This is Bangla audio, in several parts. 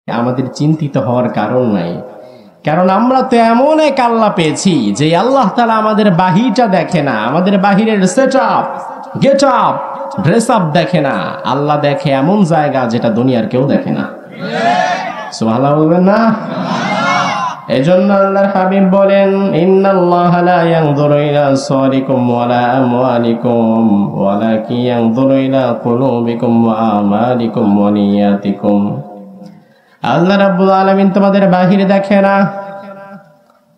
আমাদের চিন্তিত হওয়ার কারণ নাই, কারণ আমরা তো এমন এক আল্লাহ পেয়েছি যে আল্লাহ তাআলা আমাদের বাহিরটা দেখে না, আমাদের বাহিরের set up, get up, dress up দেখে না। আল্লাহ দেখে এমন জায়গা যেটা দুনিয়ার কেউ দেখে না। সুবহানাল্লাহ বলবেন না? এজন্য আল্লাহর হাবিব বলেন, ইন্নাল্লাহা লা ইয়ানজুরু ইলা সারিকুম ওয়ালা আমওয়ালিকুম ওয়ালাকিন ইয়ানজুরু ইলা কুলুবিকুম ওয়া আমালিকুম ওয়া নিয়াতিকুম। আল্লাহ রাব্বুল আলামিন তোমাদের বাহিরে দেখে না,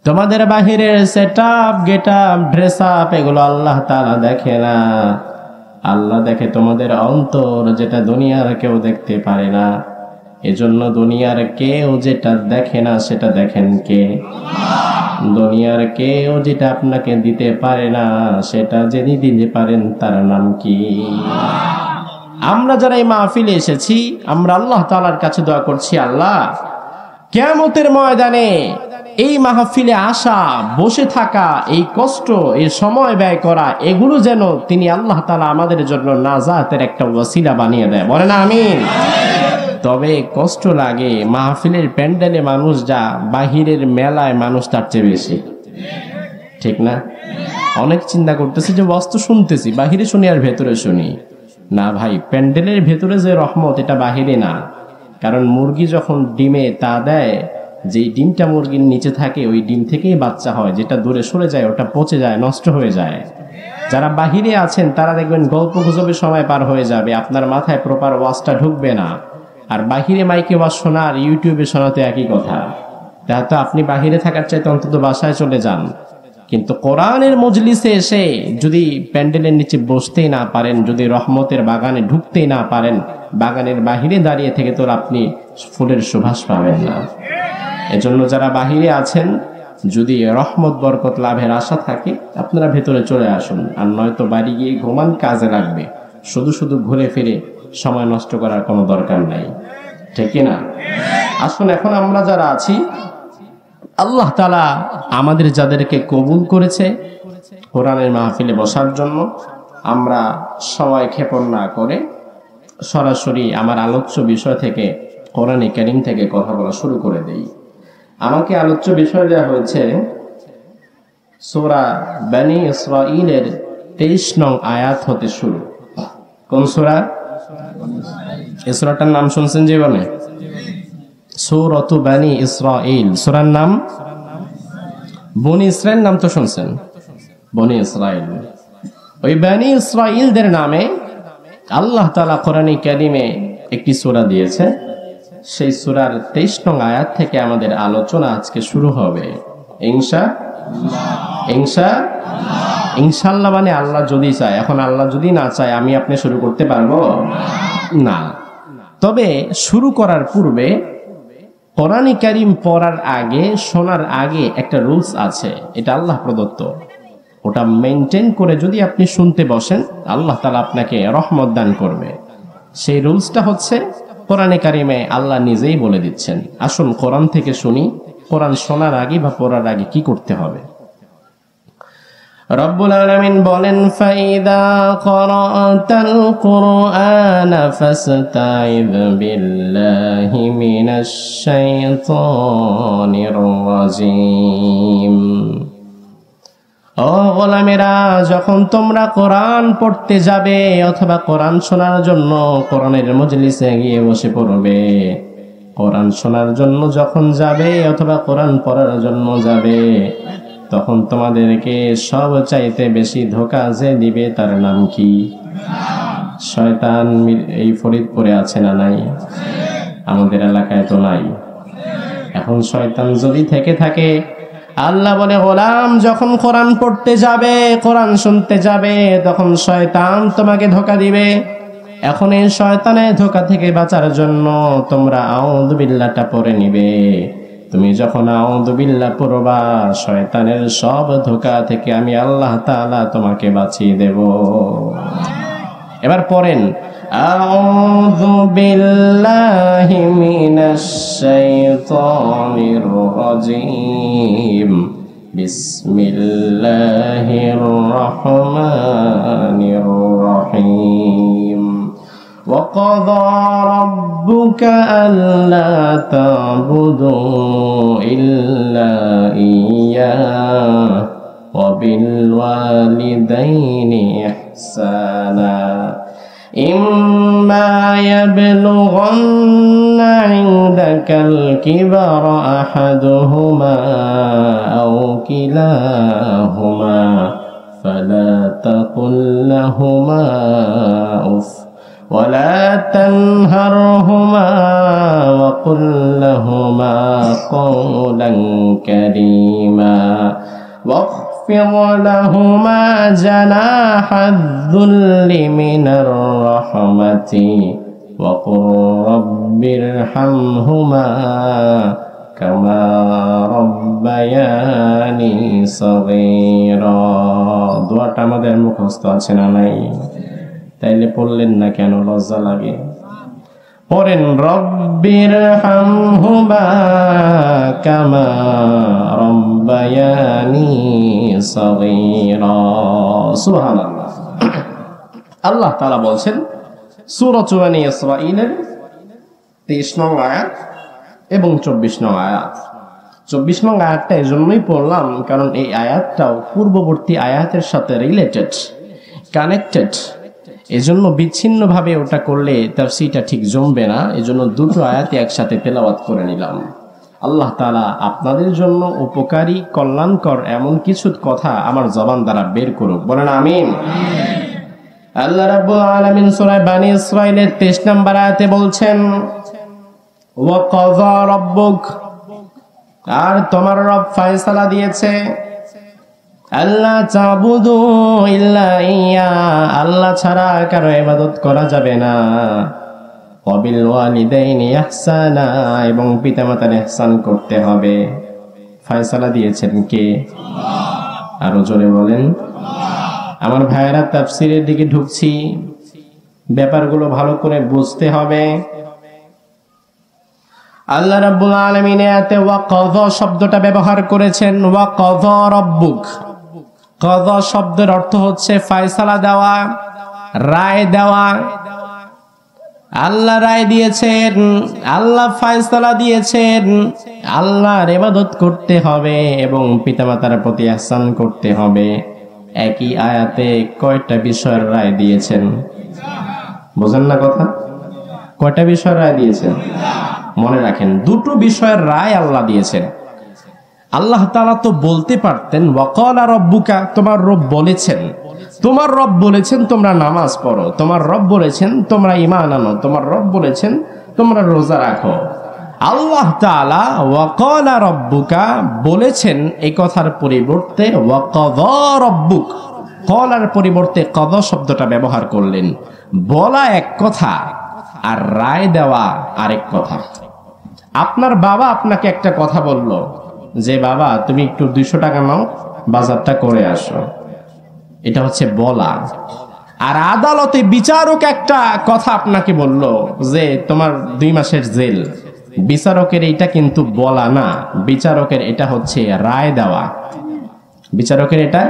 তোমাদের বাহিরের সেটআপ, গেটআপ, ড্রেস আপ এগুলো আল্লাহ তাআলা দেখে না। আল্লাহ দেখে তোমাদের অন্তর, যেটা দুনিয়ার কেউ দেখতে পারে না। এজন্য দুনিয়ার কেউ যেটা দেখে না সেটা দেখেন কে? দুনিয়ার কেউ যেটা আপনাকে দিতে পারে না সেটা যিনি দিতে পারেন তার নাম কি? আমরা যারা এই মাহফিলে এসেছি, আমরা আল্লাহ তাআলার কাছে দোয়া করছি, আল্লাহ কিয়ামতের ময়দানে এই মাহফিলে আসা, বসে থাকা, এই কষ্ট, এই সময় ব্যয় করা, এগুলো যেন তিনি আল্লাহ তাআলা আমাদের জন্য নাজাতের একটা ওয়াসিলা বানিয়ে দেয়। বলেন আমিন। তবে কষ্ট লাগে, মাহফিলের প্যান্ডেলে মানুষ যা, বাহিরের মেলায় মানুষ তার চেয়ে বেশি, ঠিক না? অনেক চিন্তা করতেছি যে বস্তু শুনতেছি, বাহিরে শুনি আর ভেতরে শুনি না। ভাই, প্যান্ডেলের ভেতরে যে রহমত, এটা বাহিরে না। কারণ মুরগি যখন ডিমে তা দেয়, যেই ডিমটা মুরগির নিচে থাকে ওই ডিম থেকেই বাচ্চা হয়, যেটা দূরে সরে যায় ওটা পচে যায়, নষ্ট হয়ে যায়। যারা বাহিরে আছেন তারা দেখবেন গল্প গুজবের সময় পার হয়ে যাবে, আপনার মাথায় প্রপার ওয়াজটা ঢুকবে না। আর বাহিরে মাইকে ওয়াজ শোনা আর ইউটিউবে শোনাতে একই কথা। তো আপনি বাহিরে থাকার চাইতে অন্তত বাসায় চলে যান। কিন্তু কোরআনের মজলিসে এসে যদি প্যান্ডেলের নিচে বসতেই না পারেন, যদি রহমতের বাগানে ঢুকতেই না পারেন, বাগানের বাহিরে দাঁড়িয়ে থেকে তো আপনি ফুলের সুবাস পাবেন না। এজন্য যারা বাহিরে আছেন, যদি রহমত বরকত লাভের আশা থাকে, আপনারা ভেতরে চলে আসুন। আর নয়তো বাড়ি গিয়ে ঘুমান, কাজে লাগবে। শুধু শুধু ঘুরে ফিরে সময় নষ্ট করার কোনো দরকার নাই, ঠিক না? আসুন, এখন আমরা যারা আছি, আল্লাহ তাআলা আমাদের যাদেরকে কবুল করেছে কোরআনের মাহফিলে বসার জন্য, আমরা সময় ক্ষেপণ না করে সরাসরি আমার আলোচ্য বিষয় থেকে, কোরআনে কারীম থেকে কথা বলা শুরু করে দেই। আমাকে আলোচ্য বিষয় দেওয়া হয়েছে সূরা বনী ইসরাঈলের 23 নং আয়াত হতে শুরু। কোন সূরা? এই সূরাটার নাম শুনছেন জীবনে? সূরাতু বনী ইসরাঈল। সূরার নাম বনী ইসরাঈল, নাম তো শুনছেন, বনী ইসরাঈল। ওই বনী ইসরাঈলদের নামে আল্লাহ তাআলা কোরআনে কারীমে একটি সূরা দিয়েছে। সেই সূরার 23 নং আয়াত থেকে আমাদের আলোচনা আজকে শুরু হবে ইনশাআল্লাহ। মানে আল্লাহ যদি চায়। এখন আল্লাহ যদি না চায়, আমি আপনি শুরু করতে পারবো না। তবে শুরু করার পূর্বে কোরআনে কারীম পড়ার আগে, শোনার আগে একটা রুলস আছে, এটা আল্লাহ প্রদত্ত। ওটা মেনটেন করে যদি আপনি শুনতে বসেন, আল্লাহ তাআলা আপনাকে রহমত দান করবে। সেই রুলসটা হচ্ছে, কোরআনে কারীমে আল্লাহ নিজেই বলে দিচ্ছেন। আসুন কোরআন থেকে শুনি, কোরআন শোনার আগে বা পড়ার আগে কি করতে হবে। রব্বুল আলামিন বলেন, ফাইদা ক্বরাতাল কুরআনা ফাসতাইয বিল্লাহি মিনাশ শাইতানির রাজীম। ও গোলামেরা, যখন তোমরা কোরআন পড়তে যাবে অথবা কোরআন শোনার জন্য কোরআনের মজলিসে গিয়ে বসে পড়বে, কোরআন শোনার জন্য যখন যাবে অথবা কোরআন পড়ার জন্য যাবে, তখন তোমাদেরকে সব চাইতে বেশি ধোঁকা যে দিবে তার নাম কি? শয়তান। এই ফরিদপুরে আছে না নাই? আমাদের এলাকায় তো নাই। এখন শয়তান যদি থেকে থাকে, আল্লাহ বলে, গোলাম যখন কোরআন পড়তে যাবে, কোরআন শুনতে যাবে, তখন শয়তান তোমাকে ধোঁকা দিবে। এখন এই শয়তানের ধোঁকা থেকে বাঁচার জন্য তোমরা আউযু বিল্লাহটা পড়ে নিবে। তুমি যখন আউযু বিল্লাহ পড়বা, শয়তানের সব ধোঁকা থেকে আমি আল্লাহ তাআলা তোমাকে বাঁচিয়ে দেব। এবার পড়েন, আউযু বিল্লাহি মিনাশ শাইতানির রাজীম, বিসমিল্লাহির রহমানির রহিম। وقضى ربك ألا تعبدوا إلا إياه وبالوالدين إحسانا إما يبلغن عندك الكبر أحدهما أو كلاهما فلا تقل لهما أف ولا تنهرهما وقل لهما قولا كريما واخفض لهما جناح الذل من الرحمة وقل رب ارحمهما كما ربياني صغيرا দোয়াটা আমাদের মুখস্থ আছে না নাই? তাইলে পড়লেন না কেন? লজ্জা লাগে? পড়েন, রব্বির হামহুমা কামা রব্বায়ানি সগীরা। সুবহানাল্লাহ। আল্লাহ তাআলা বলছেন সূরা বনী ইসরাঈলের 23 নং আয়াত এবং 24 নং আয়াত। 24 নং আয়াতটা এজন্যই পড়লাম কারণ এই আয়াতটাও পূর্ববর্তী আয়াতের সাথে রিলেটেড, কানেক্টেড। এজন্য বিচ্ছিন্নভাবে ওটা করলে তাফসীরটা ঠিক জমবে না, এজন্য দুটো আয়াতই একসাথে তেলাওয়াত করে নিলাম। আল্লাহ তাআলা আপনাদের জন্য উপকারী, কল্যাণকর এমন কিছু কথা আমার জবান দ্বারা বের করুক, বলেন আমিন। আল্লাহ রাব্বুল আলামিন সূরা বনী ইসরাঈলের 23 নম্বর আয়াতে বলছেন, ওয়া কাযা রাব্বুক, আর তোমার রব ফয়সালা দিয়েছে, আল্লাহ তা'বুদু ইল্লা ইয়া, আল্লাহ ছাড়া কারো ইবাদত করা যাবে না, ওয়া বিল ওয়ালিদাইনি ইহসানা, এবং পিতামাতার ইহসান করতে হবে। ফয়সালা দিয়েছেন কে? আল্লাহ। আরো জোরে বলেন আল্লাহ। আমার ভাইয়েরা, তাফসীরের দিকে ঢুকছি, ব্যাপারগুলো ভালো করে বুঝতে হবে। আল্লাহ রাব্বুল আলামিন এতে ওয়া কাযা শব্দটা ব্যবহার করেছেন, ওয়া কাযা রাব্বুক। কাযা শব্দের অর্থ হচ্ছে ফয়সালা দেওয়া, রায় দেওয়া। আল্লাহ রায় দিয়েছেন, আল্লাহ ফয়সালা দিয়েছেন, আল্লাহর ইবাদত করতে হবে এবং পিতামাতার প্রতি ইহসান করতে হবে। একই আয়াতে কয়টা বিষয়ের রায় দিয়েছেন? বুঝেন না কথা? কয়টা বিষয়ের রায় দিয়েছেন? মনে রাখেন, দুটো বিষয়ের রায় আল্লাহ দিয়েছেন। আল্লাহ তাআলা তো বলতে পারতেন ওয়াকালা রাব্বুকা, তোমার রব বলেছেন, তোমার রব বলেছেন তোমরা নামাজ পড়ো, তোমার রব বলেছেন তোমরা ঈমান আনো, তোমার রব বলেছেন তোমরা রোজা রাখো। আল্লাহ তাআলা ওয়াকালা রাব্বুকা বলেছেন, এই কথার পরিবর্তে ওয়াকাযা রাব্বুক, কলার পরিবর্তে কাযা শব্দটা ব্যবহার করলেন। বলা এক কথা আর রায় দেওয়া আরেক কথা। আপনার বাবা আপনাকে একটা কথা বলল যে বাবা তুমি একটু 200 টাকা নাও, বাজারটা করে আসো, এটা হচ্ছে বলা। আর আদালতে বিচারক একটা কথা আপনাকে বলল যে তোমার 2 মাসের জেল, বিচারকের এটা কিন্তু বলা না, বিচারকের এটা হচ্ছে রায় দেওয়া। বিচারকের এটা,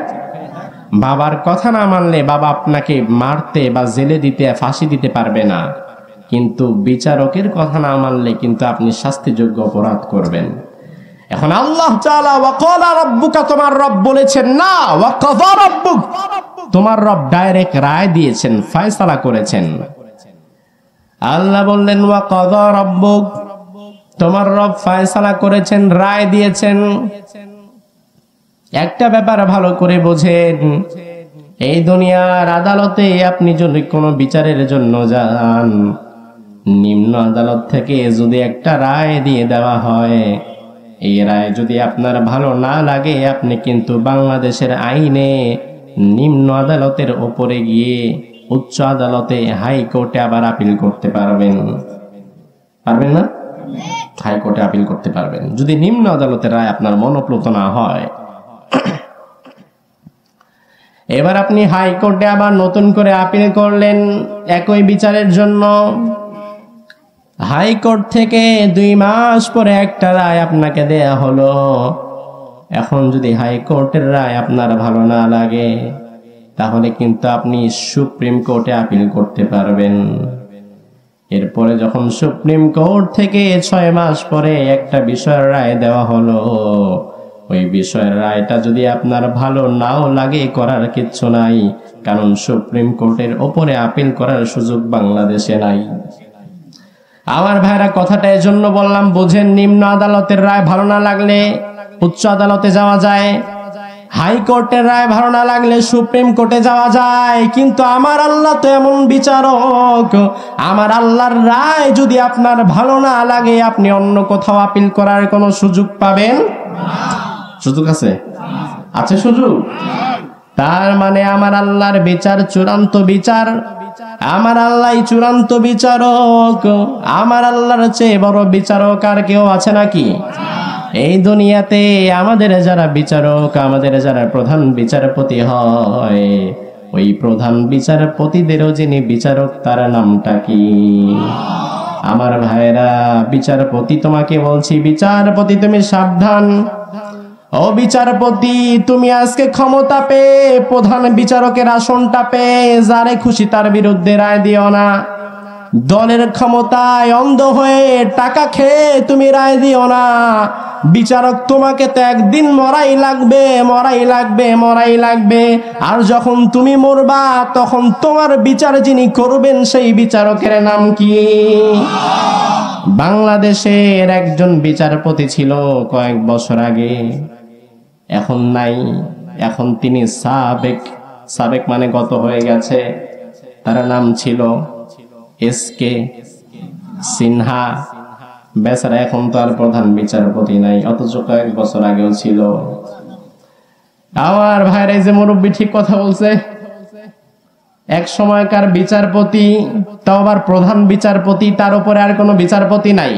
বাবার কথা না মানলে বাবা আপনাকে মারতে বা জেলে দিতে, ফাঁসি দিতে পারবে না, কিন্তু বিচারকের কথা না মানলে কিন্তু আপনি শাস্তিযোগ্য অপরাধ করবেন। এখন আল্লাহ তাআলা ওয়াকালা রাব্বুকা, তোমার রব বলেছেন না, ওয়াকাযা রাব্বুক, তোমার রব ডাইরেক্ট রায় দিয়েছেন, ফয়সালা করেছেন। আল্লাহ বললেন ওয়াকাযা রাব্বুক, তোমার রব ফয়সালা করেছেন, রায় দিয়েছেন। একটা ব্যাপার ভালো করে বোঝেন, এই দুনিয়ার আদালতে আপনি যদি কোনো বিচারের জন্য যান, নিম্ন আদালত থেকে যদি একটা রায় দিয়ে দেওয়া হয়, এই রায় যদি আপনার ভালো না লাগে, আপনি কিন্তু বাংলাদেশের আইনে নিম্ন আদালতের উপরে গিয়ে উচ্চ আদালতে, হাইকোর্টে আবার আপিল করতে পারবেন। পারবেন না? হাইকোর্টে আপিল করতে পারবেন যদি নিম্ন আদালতের রায় আপনার মনোপ্রত না হয়। এবার আপনি হাইকোর্টে আবার নতুন করে আপিল করলেন একই বিচারের জন্য। হাইকোর্ট থেকে 2 মাস পরে একটা রায় আপনাকে দেয়া হলো। এখন যদি হাইকোর্টের রায় আপনার ভালো না লাগে, তাহলে কিন্তু আপনি সুপ্রিম কোর্টে আপিল করতে পারবেন। এরপরে যখন সুপ্রিম কোর্ট থেকে 6 মাস পরে একটা বিষয়ের রায় দেওয়া হলো, ওই বিষয়ের রায়টা যদি আপনার ভালো নাও লাগে করার কিচ্ছু নাই, কারণ সুপ্রিম কোর্টের ওপরে আপিল করার সুযোগ বাংলাদেশে নাই। আমার ভাইরা কথাটা এজন্য বললাম, বুঝেন, নিম্ন আদালতের রায় ভালো না লাগলে উচ্চ আদালতে যাওয়া যায়, হাইকোর্টের রায় ভালো না লাগলে সুপ্রিম কোর্টে যাওয়া যায়, কিন্তু আমার আল্লাহ তো এমন বিচারক, আমার আল্লাহর রায় যদি আপনার ভালো না লাগে আপনি অন্য কোথাও আপিল করার কোনো সুযোগ পাবেন? সুযোগ আছে? আছে সুযোগ? তার মানে আমার আল্লাহর বিচার চূড়ান্ত বিচার, আমার আল্লাহই চূড়ান্ত বিচারক। আমার আল্লাহর চেয়ে বড় বিচারক আর কেউ আছে নাকি এই দুনিয়াতে? আমাদের যারা বিচারক, আমাদের যারা প্রধান বিচারপতি হয়, ওই প্রধান বিচারপতিদেরও যিনি বিচারক তার নামটা কি? আমার ভাইরা, বিচারপতি তোমাকে বলছি, বিচারপতি তুমি সাবধান। ও বিচারপতি, তুমি আজকে ক্ষমতা পেয়ে, প্রধান বিচারকের আসনটা পেয়ে যারে খুশি তার বিরুদ্ধে রায় দিও না। দলের ক্ষমতায় অন্ধ হয়ে টাকা খেয়ে তুমি রায় দিও না। বিচারক তোমাকে তো একদিন মরাই লাগবে, মরাই লাগবে, মরাই লাগবে। আর যখন তুমি মরবা তখন তোমার বিচার যিনি করবেন সেই বিচারকের নাম কি? বাংলাদেশের একজন বিচারপতি ছিল কয়েক বছর আগে, এখন নাই। এখন তিনি সাবেক মানে গত হয়ে গেছে। তার নাম ছিল এসকে সিনহা। বেচারা এখন তো আর প্রধান বিচারপতি নাই, অথচ কয়েক বছর আগেও ছিল। আমার ভাইরা, যে মুরব্বী ঠিক কথা বলছে। এক সময়কার বিচারপতি, তাও আবার প্রধান বিচারপতি, তার উপরে আর কোনো বিচারপতি নাই।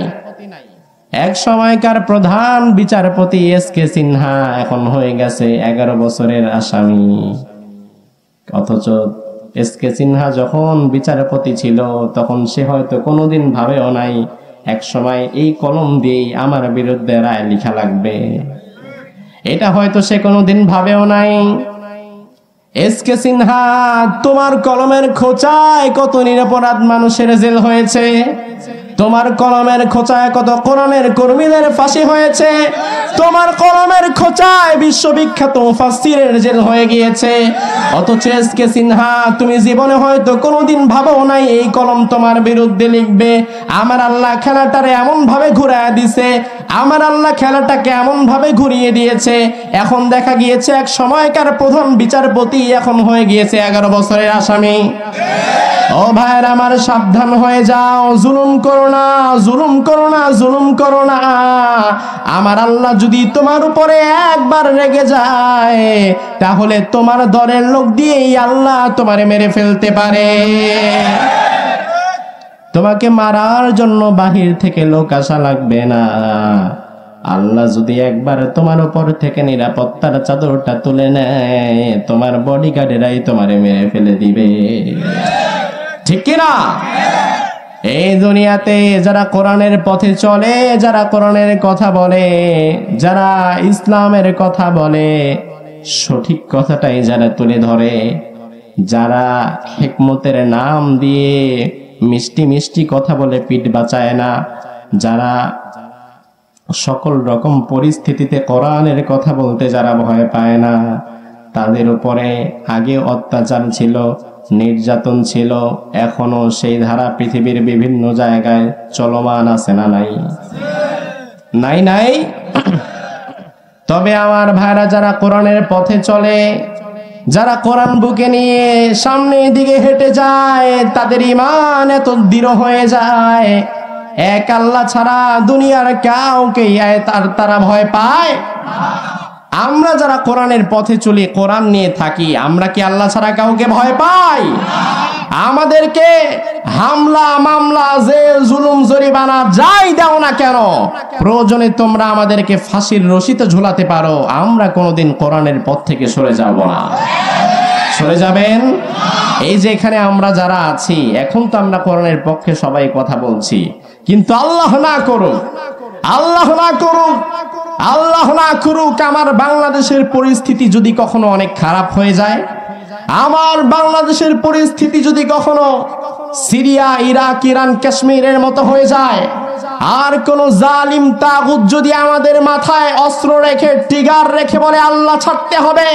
এক সময়কার প্রধান বিচারপতি এসকে সিনহা এখন হয়ে গেছে 11 বছরের আসামি। অথচ এসকে সিনহা যখন বিচারপতি ছিল তখন সে হয়তো কোনোদিন ভাবেও নাই এক সময় এই কলম দিয়েই আমার বিরুদ্ধে রায় লেখা লাগবে। এটা হয়তো সে কোনোদিন ভাবেও নাই। এসকে সিনহা, তোমার কলমের খোঁচায় কত নিরপরাধ মানুষের জেল হয়েছে, তোমার কলমের খোঁচায় কত কোরআনের কর্মীদের ফাঁসি হয়েছে, তোমার কলমের খোঁচায় বিশ্ববিখ্যাত মুফাসসিরের জেল হয়ে গিয়েছে। অথচ এসকে সিনহা, তুমি জীবনে হয়তো কোনোদিন ভাবো নাই এই কলম তোমার বিরুদ্ধে লিখবে। আমার আল্লাহ খেলাটারে এমন ভাবে ঘুরায় দিছে, আমার আল্লাহ খেলাটাকে এমন ভাবে ঘুরিয়ে দিয়েছে, এখন দেখা গিয়েছে এক সময়কার প্রধান বিচারপতি এখন হয়ে গিয়েছে 11 বছরের আসামি। ও ভাইয়ের আমার, সাবধান হয়ে যাও, জুলুম করো না, জুলুম করো না, জুলুম করো না। আমার আল্লাহ যদি তোমার উপরে একবার রেগে যায় তাহলে তোমার দলের লোক দিয়েই আল্লাহ তোমারে মেরে ফেলতে পারে। তোমাকে মারার জন্য বাহির থেকে লোক আসা লাগবে না। আল্লাহ যদি একবার তোমার উপর থেকে নিরাপত্তার চাদরটা তুলে নেয়, তোমার বডিগার্ডেরাই তোমারে মেরে ফেলে দিবে। ঠিক কিনা? এই দুনিয়াতে যারা কোরআনের পথে চলে, যারা কোরআনের কথা বলে, যারা ইসলামের কথা বলে, সঠিক কথাটাই যারা তুলে ধরে, যারা হিকমতের নাম দিয়ে মিষ্টি মিষ্টি কথা বলে পিঠ বাঁচায় না, যারা সকল রকম পরিস্থিতিতে কোরআনের কথা বলতে যারা ভয় পায় না, তাদের উপরে আগে অত্যাচার ছিল, নির্যাতন ছিল, এখনো সেই ধারা পৃথিবীর বিভিন্ন জায়গায় চলমান আছে না নাই? নাই নাই। তবে আমার ভাইরা, যারা কোরআনের পথে চলে, যারা কোরআন বুকে নিয়ে সামনের দিকে হেঁটে যায়, তাদের ঈমান এত দৃঢ় হয়ে যায়, এক আল্লাহ ছাড়া দুনিয়ার কাউকে তারা ভয় পায়। আমরা যারা কোরআনের পথে চলি, কোরআন নিয়ে থাকি, আমরা কি আল্লাহ ছাড়া কাউকে ভয় পাই? আমাদেরকে হামলা, মামলা, জেল, জুলুম, জরিমানা যাই দাও না কেন, প্রয়োজনে তোমরা আমাদেরকে ফাঁসির রশিতে ঝুলাতে পারো, আমরা কোনোদিন কোরআনের পথ থেকে সরে যাব না। সরে যাবেন? এই যে এখানে আমরা যারা আছি, এখন তো আমরা কোরআনের পক্ষে সবাই কথা বলছি, কিন্তু আল্লাহ না করুক, আল্লাহ না করুক, আল্লাহ না করুক, আমার বাংলাদেশের পরিস্থিতি যদি কখনো অনেক খারাপ হয়ে যায়, আমার বাংলাদেশের পরিস্থিতি যদি কখনো সিরিয়া, ইরাক, ইরান, কাশ্মীরের মতো হয়ে যায়। আর কোন জালিম তাগুত যদি আমাদের মাথায় অস্ত্র রেখে, টিগার রেখে বলে আল্লাহ ছাড়তে হবে,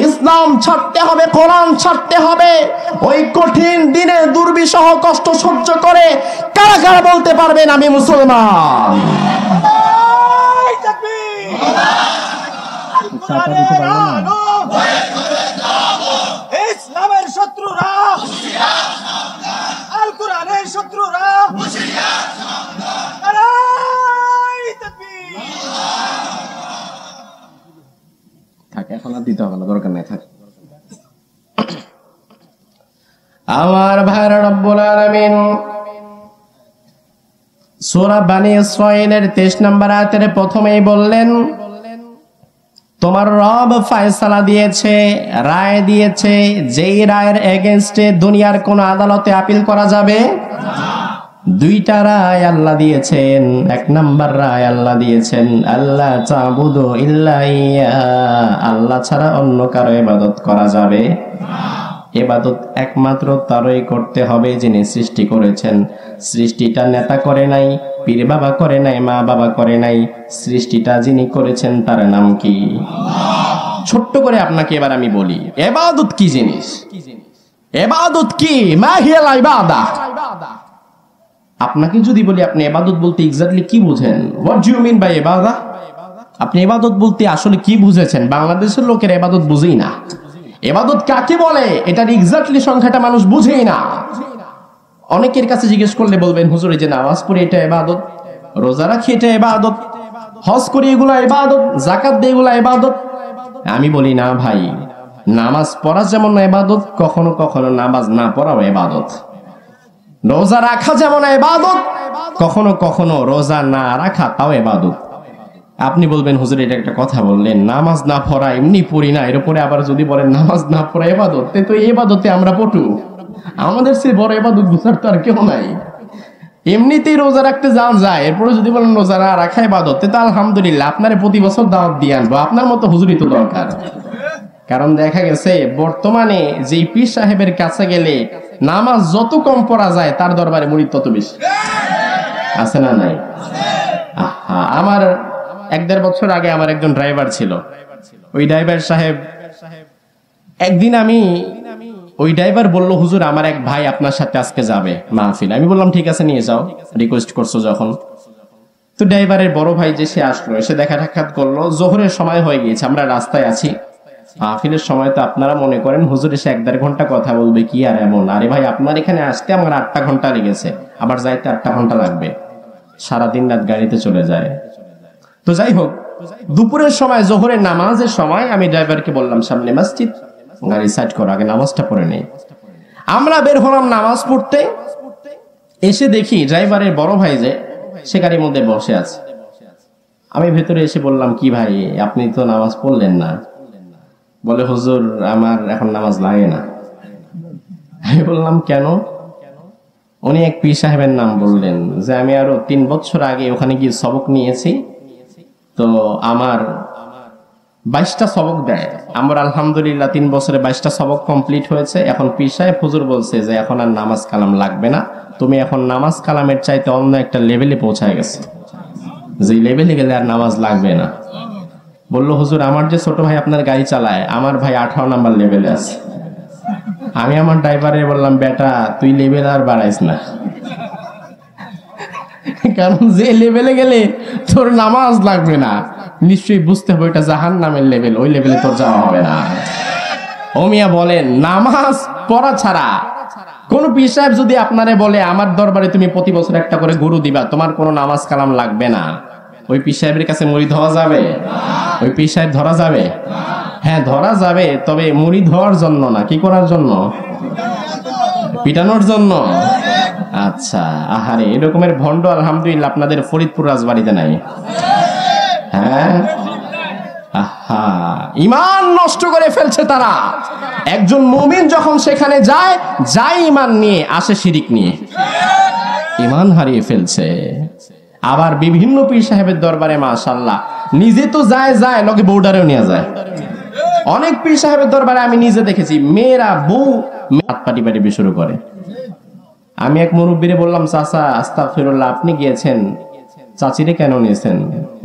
ইসলাম ছাড়তে হবে, কোরআন ছাড়তে হবে, ওই কঠিন দিনে দুর্বিষহ কষ্ট সহ্য করে কারা কারা বলতে পারবেন আমি মুসলমান? ইসলামের শত্রুরা, আল কোরআনের শত্রুরা, থাকে এখন আর দিতে হবে না, দরকার নেই, থাকে। আমার ভাইরা, রব্বুল আলামিন সূরা বনী ইসরাঈলের 23 নম্বর আয়াতের প্রথমেই বললেন, তোমার রব ফয়সালা দিয়েছে, রায় দিয়েছে, যেই রায়ের এগেইনস্টে দুনিয়ার কোন আদালতে আপিল করা যাবে না। দুইটা রায় আল্লাহ দিয়েছেন। এক নাম্বার রায় আল্লাহ দিয়েছেন, আল্লাহ তা'বুদু ইল্লা ইয়া, আল্লাহ ছাড়া অন্য কারো ইবাদত করা যাবে না। ইবাদত একমাত্র তারই করতে হবে যিনি সৃষ্টি করেছেন। সৃষ্টিটা নেতা করে নাই, পীর বাবা করে নাই, মা বাবা করে নাই, সৃষ্টিটা যিনি করেছেন তার নাম কি? ছোট্ট করে আপনাকে এবার আমি বলি, ইবাদত কি জিনিস? ইবাদত কি? মা হিয়াল ইবাদাহ। আপনাকে যদি বলি আপনি ইবাদত বলতে এক্স্যাক্টলি কি বুঝেন, what do you mean by ইবাদাহ, আপনি ইবাদত বলতে আসলে কি বুঝেছেন? বাংলাদেশের লোকের ইবাদত বুঝেই না। ইবাদত কাকে বলে এটার এক্স্যাক্টলি সংখ্যাটা মানুষ বুঝেই না। অনেকের কাছে জিজ্ঞেস করলে বলবেন, হুজুর এই যে নামাজ পড়ি এটা ইবাদত, রোজা রাখি এটা ইবাদত, হজ করি এগুলা ইবাদত, যাকাত দেই এগুলা ইবাদত। আমি বলি না ভাই, নামাজ পড়া যেমন ইবাদত, কখনো কখনো নামাজ না পড়াও ইবাদত। রোজা রাখা যেমন ইবাদত, কখনো কখনো রোজা না রাখা তাও ইবাদত। আপনি বলবেন, হুজুর এটা একটা কথা বললেন, নামাজ না পড়া এমনি পড়ি না, এর উপরে আবার যদি বলেন নামাজ না পড়া ইবাদত, তো ইবাদতে আমরা পটু। আমাদের সে বড় ইবাদত বুঝার তো আর কেউ নাই। এমনিতেই রোজা রাখতে যাওয়া যায়, এরপরে যদি বলেন রোজা না রাখা ইবাদত, তো আলহামদুলিল্লাহ, আপনারে প্রতি বছর দাওয়াত দিয়ে আনবো। আপনার মতো হুজুরই তো দরকার। কারণ দেখা গেছে বর্তমানে যে পীর সাহেবের কাছে গেলে নামাজ যত কম পড়া যায়, তার দরবারে মুরিদ তত বেশি। আছে না নাই? আমার 1-1.5 বছর আগে আমার একজন ড্রাইভার ছিল। ওই ড্রাইভার সাহেব একদিন, ওই ড্রাইভার বলল, হুজুর আমার এক ভাই আপনার সাথে আজকে যাবে মাহফিল। আমি বললাম ঠিক আছে নিয়ে যাও, রিকোয়েস্ট করছো যখন। তো ড্রাইভারের বড় ভাই যে সে আসলো, এসে দেখা সাক্ষাৎ করলো। জোহরের সময় হয়ে গিয়েছে, আমরা রাস্তায় আছি। মাহফিলের সময় তো আপনারা মনে করেন হুজুর এসে 1-1.5 ঘন্টা কথা বলবে, কি আর এমন? আরে ভাই, আপনার এখানে আসতে আমার 8টা ঘন্টা লেগেছে, আবার যাইতে 8টা ঘন্টা লাগবে, সারাদিন রাত গাড়িতে চলে যায়। তো যাই হোক, দুপুরের সময় জোহরের নামাজের সময় আমি ড্রাইভারকে বললাম, সামনে মসজিদ, গাড়ি সাইড করো, আগে নামাজটা পড়ে নেই। আমরা বের হলাম নামাজ পড়তে। এসে দেখি ড্রাইভারের বড় ভাই যে সে গাড়ির মধ্যে বসে আছে। আমি ভেতরে এসে বললাম, কি ভাই আপনি তো নামাজ পড়লেন না? বলে, হুজুর আমার এখন নামাজ লাগে না। আমি বললাম কেন? উনি এক পীর সাহেবের নাম বললেন, যে আমি আরো 3 বছর আগে ওখানে গিয়ে সবক নিয়েছি, তো আমার 22টা সবক দেয়। আমার আলহামদুলিল্লাহ 3 বছরে 22টা সবক কমপ্লিট হয়েছে। এখন পীর সাহেব হুজুর বলছে যে এখন আর নামাজ কালাম লাগবে না, তুমি এখন নামাজ কালামের চাইতে অন্য একটা লেভেলে পৌঁছায় গেছে, যে লেভেলে গেলে আর নামাজ লাগবে না। বললো, হুজুর আমার যে ছোট ভাই আপনার গাড়ি চালায়, আমার ভাই 18 নাম্বার লেভেলে আছে। আমি আমার ড্রাইভারে বললাম, বেটা তুই লেভেল আর বাড়াইস না, কারণ যে লেভেলে গেলে তোর নামাজ লাগবে না, নিশ্চয়ই বুঝতে হবে এটা জাহান্নামের লেভেল, ওই লেভেলে তোর যাওয়া হবে না। ও মিয়া বলেন, নামাজ পড়া ছাড়া কোন পীর সাহেব যদি আপনারে বলে আমার দরবারে তুমি প্রতি বছর একটা করে গরু দিবা, তোমার কোনো নামাজ কালাম লাগবে না, ওই পীর সাহেবের কাছে মুরিদ হওয়া যাবে? ওই পীর সাহেব ধরা যাবে? হ্যাঁ ধরা যাবে, তবে মুরিদ হওয়ার জন্য না, কি করার জন্য? পিটানোর জন্য। আচ্ছা, আহারে এরকমের ভণ্ড আলহামদুলিল্লাহ আপনাদের ফরিদপুর রাজবাড়িতে নাই। হ্যাঁ, আহা, ঈমান নষ্ট করে ফেলছে তারা। একজন মুমিন যখন সেখানে যায়, ঈমান নিয়ে আসে শিরিক নিয়ে, ঈমান হারিয়ে ফেলছে। আবার বিভিন্ন পীর সাহেবের দরবারে মাশাআল্লাহ নিজে তো যায় লোকে বউডারেও নিয়ে যায়। অনেক পীর সাহেবের দরবারে আমি নিজে দেখেছি, মেয়েরা বউ হাত পাটি শুরু করে। আমি এক মুরব্বীরে বললাম, চাচা আস্তাগফিরুল্লাহ, আপনি গিয়েছেন, চাচিরে কেন নিয়েছেন?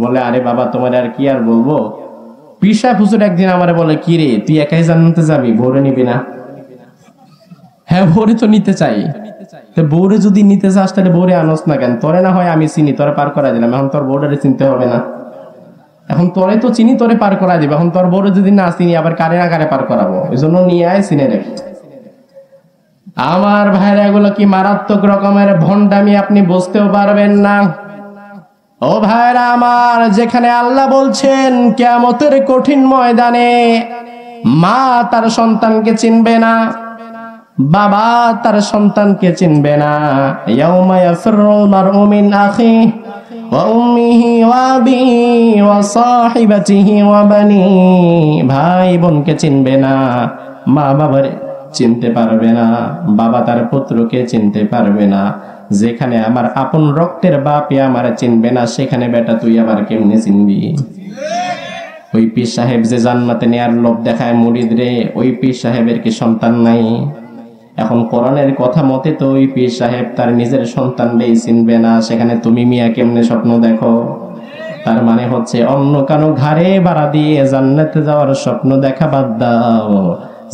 বলে, আরে বাবা তোমার আর কি আর বলবো, পীর সাহেব হুজুর একদিন আমারে বলে, কি রে তুই একাই জান্নাতে যাবি, বউরে নিবি না? হ্যাঁ, বউরে তো নিতে চাই। তো বউরে যদি নিতে চাস তাহলে বউরে আনস না কেন? তোরে না হয় আমি চিনি, তোরে পার করা দিলাম, এখন তোর বউরে চিনতে হবে না? এখন তোরে তো চিনি, তোরে পার করা দিবে, এখন তোর বউরে যদি না চিনি আবার কারে না কারে পার করাবো? ওই জন্য নিয়ে আয়, চিনে রেখ। আমার ভাইরা, এগুলো কি মারাত্মক রকমের ভণ্ডামি, আপনি বুঝতেও পারবেন না। ও ভাইরা আমার, যেখানে আল্লাহ বলছেন কিয়ামতের কঠিন ময়দানে মা তার সন্তানকে চিনবে না, বাবা তার সন্তানকে চিনবে না। ইয়াউমা ইয়াফিরুল মারউ মিন আখিহি ওয়া উম্মিহি ওয়া আবিহি ওয়া সাহিবাতিহি ওয়া বানিহি, ভাই বোনকে চিনবে না, মা বাবারে চিনতে পারবে না, বাবা তার পুত্রকে চিনতে পারবে না। যেখানে আমার আপন রক্তের বাপই আমার চিনবে না, সেখানে বেটা তুই আবার কেমনে চিনবি? ওই পীর সাহেব যে জান্নাতে নেয়ার লোভ দেখায় মুরিদ রে, ওই পীর সাহেবের কি সন্তান নাই? এখন কোরআনের কথা মতে তো ওই পীর সাহেব তার নিজের সন্তানকেই চিনবে না, সেখানে তুমি মিয়া কেমনে স্বপ্ন দেখো? তার মানে হচ্ছে অন্য কারো ঘাড়ে ভাড়া দিয়ে জান্নাতে যাওয়ার স্বপ্ন দেখা বাদ দাও।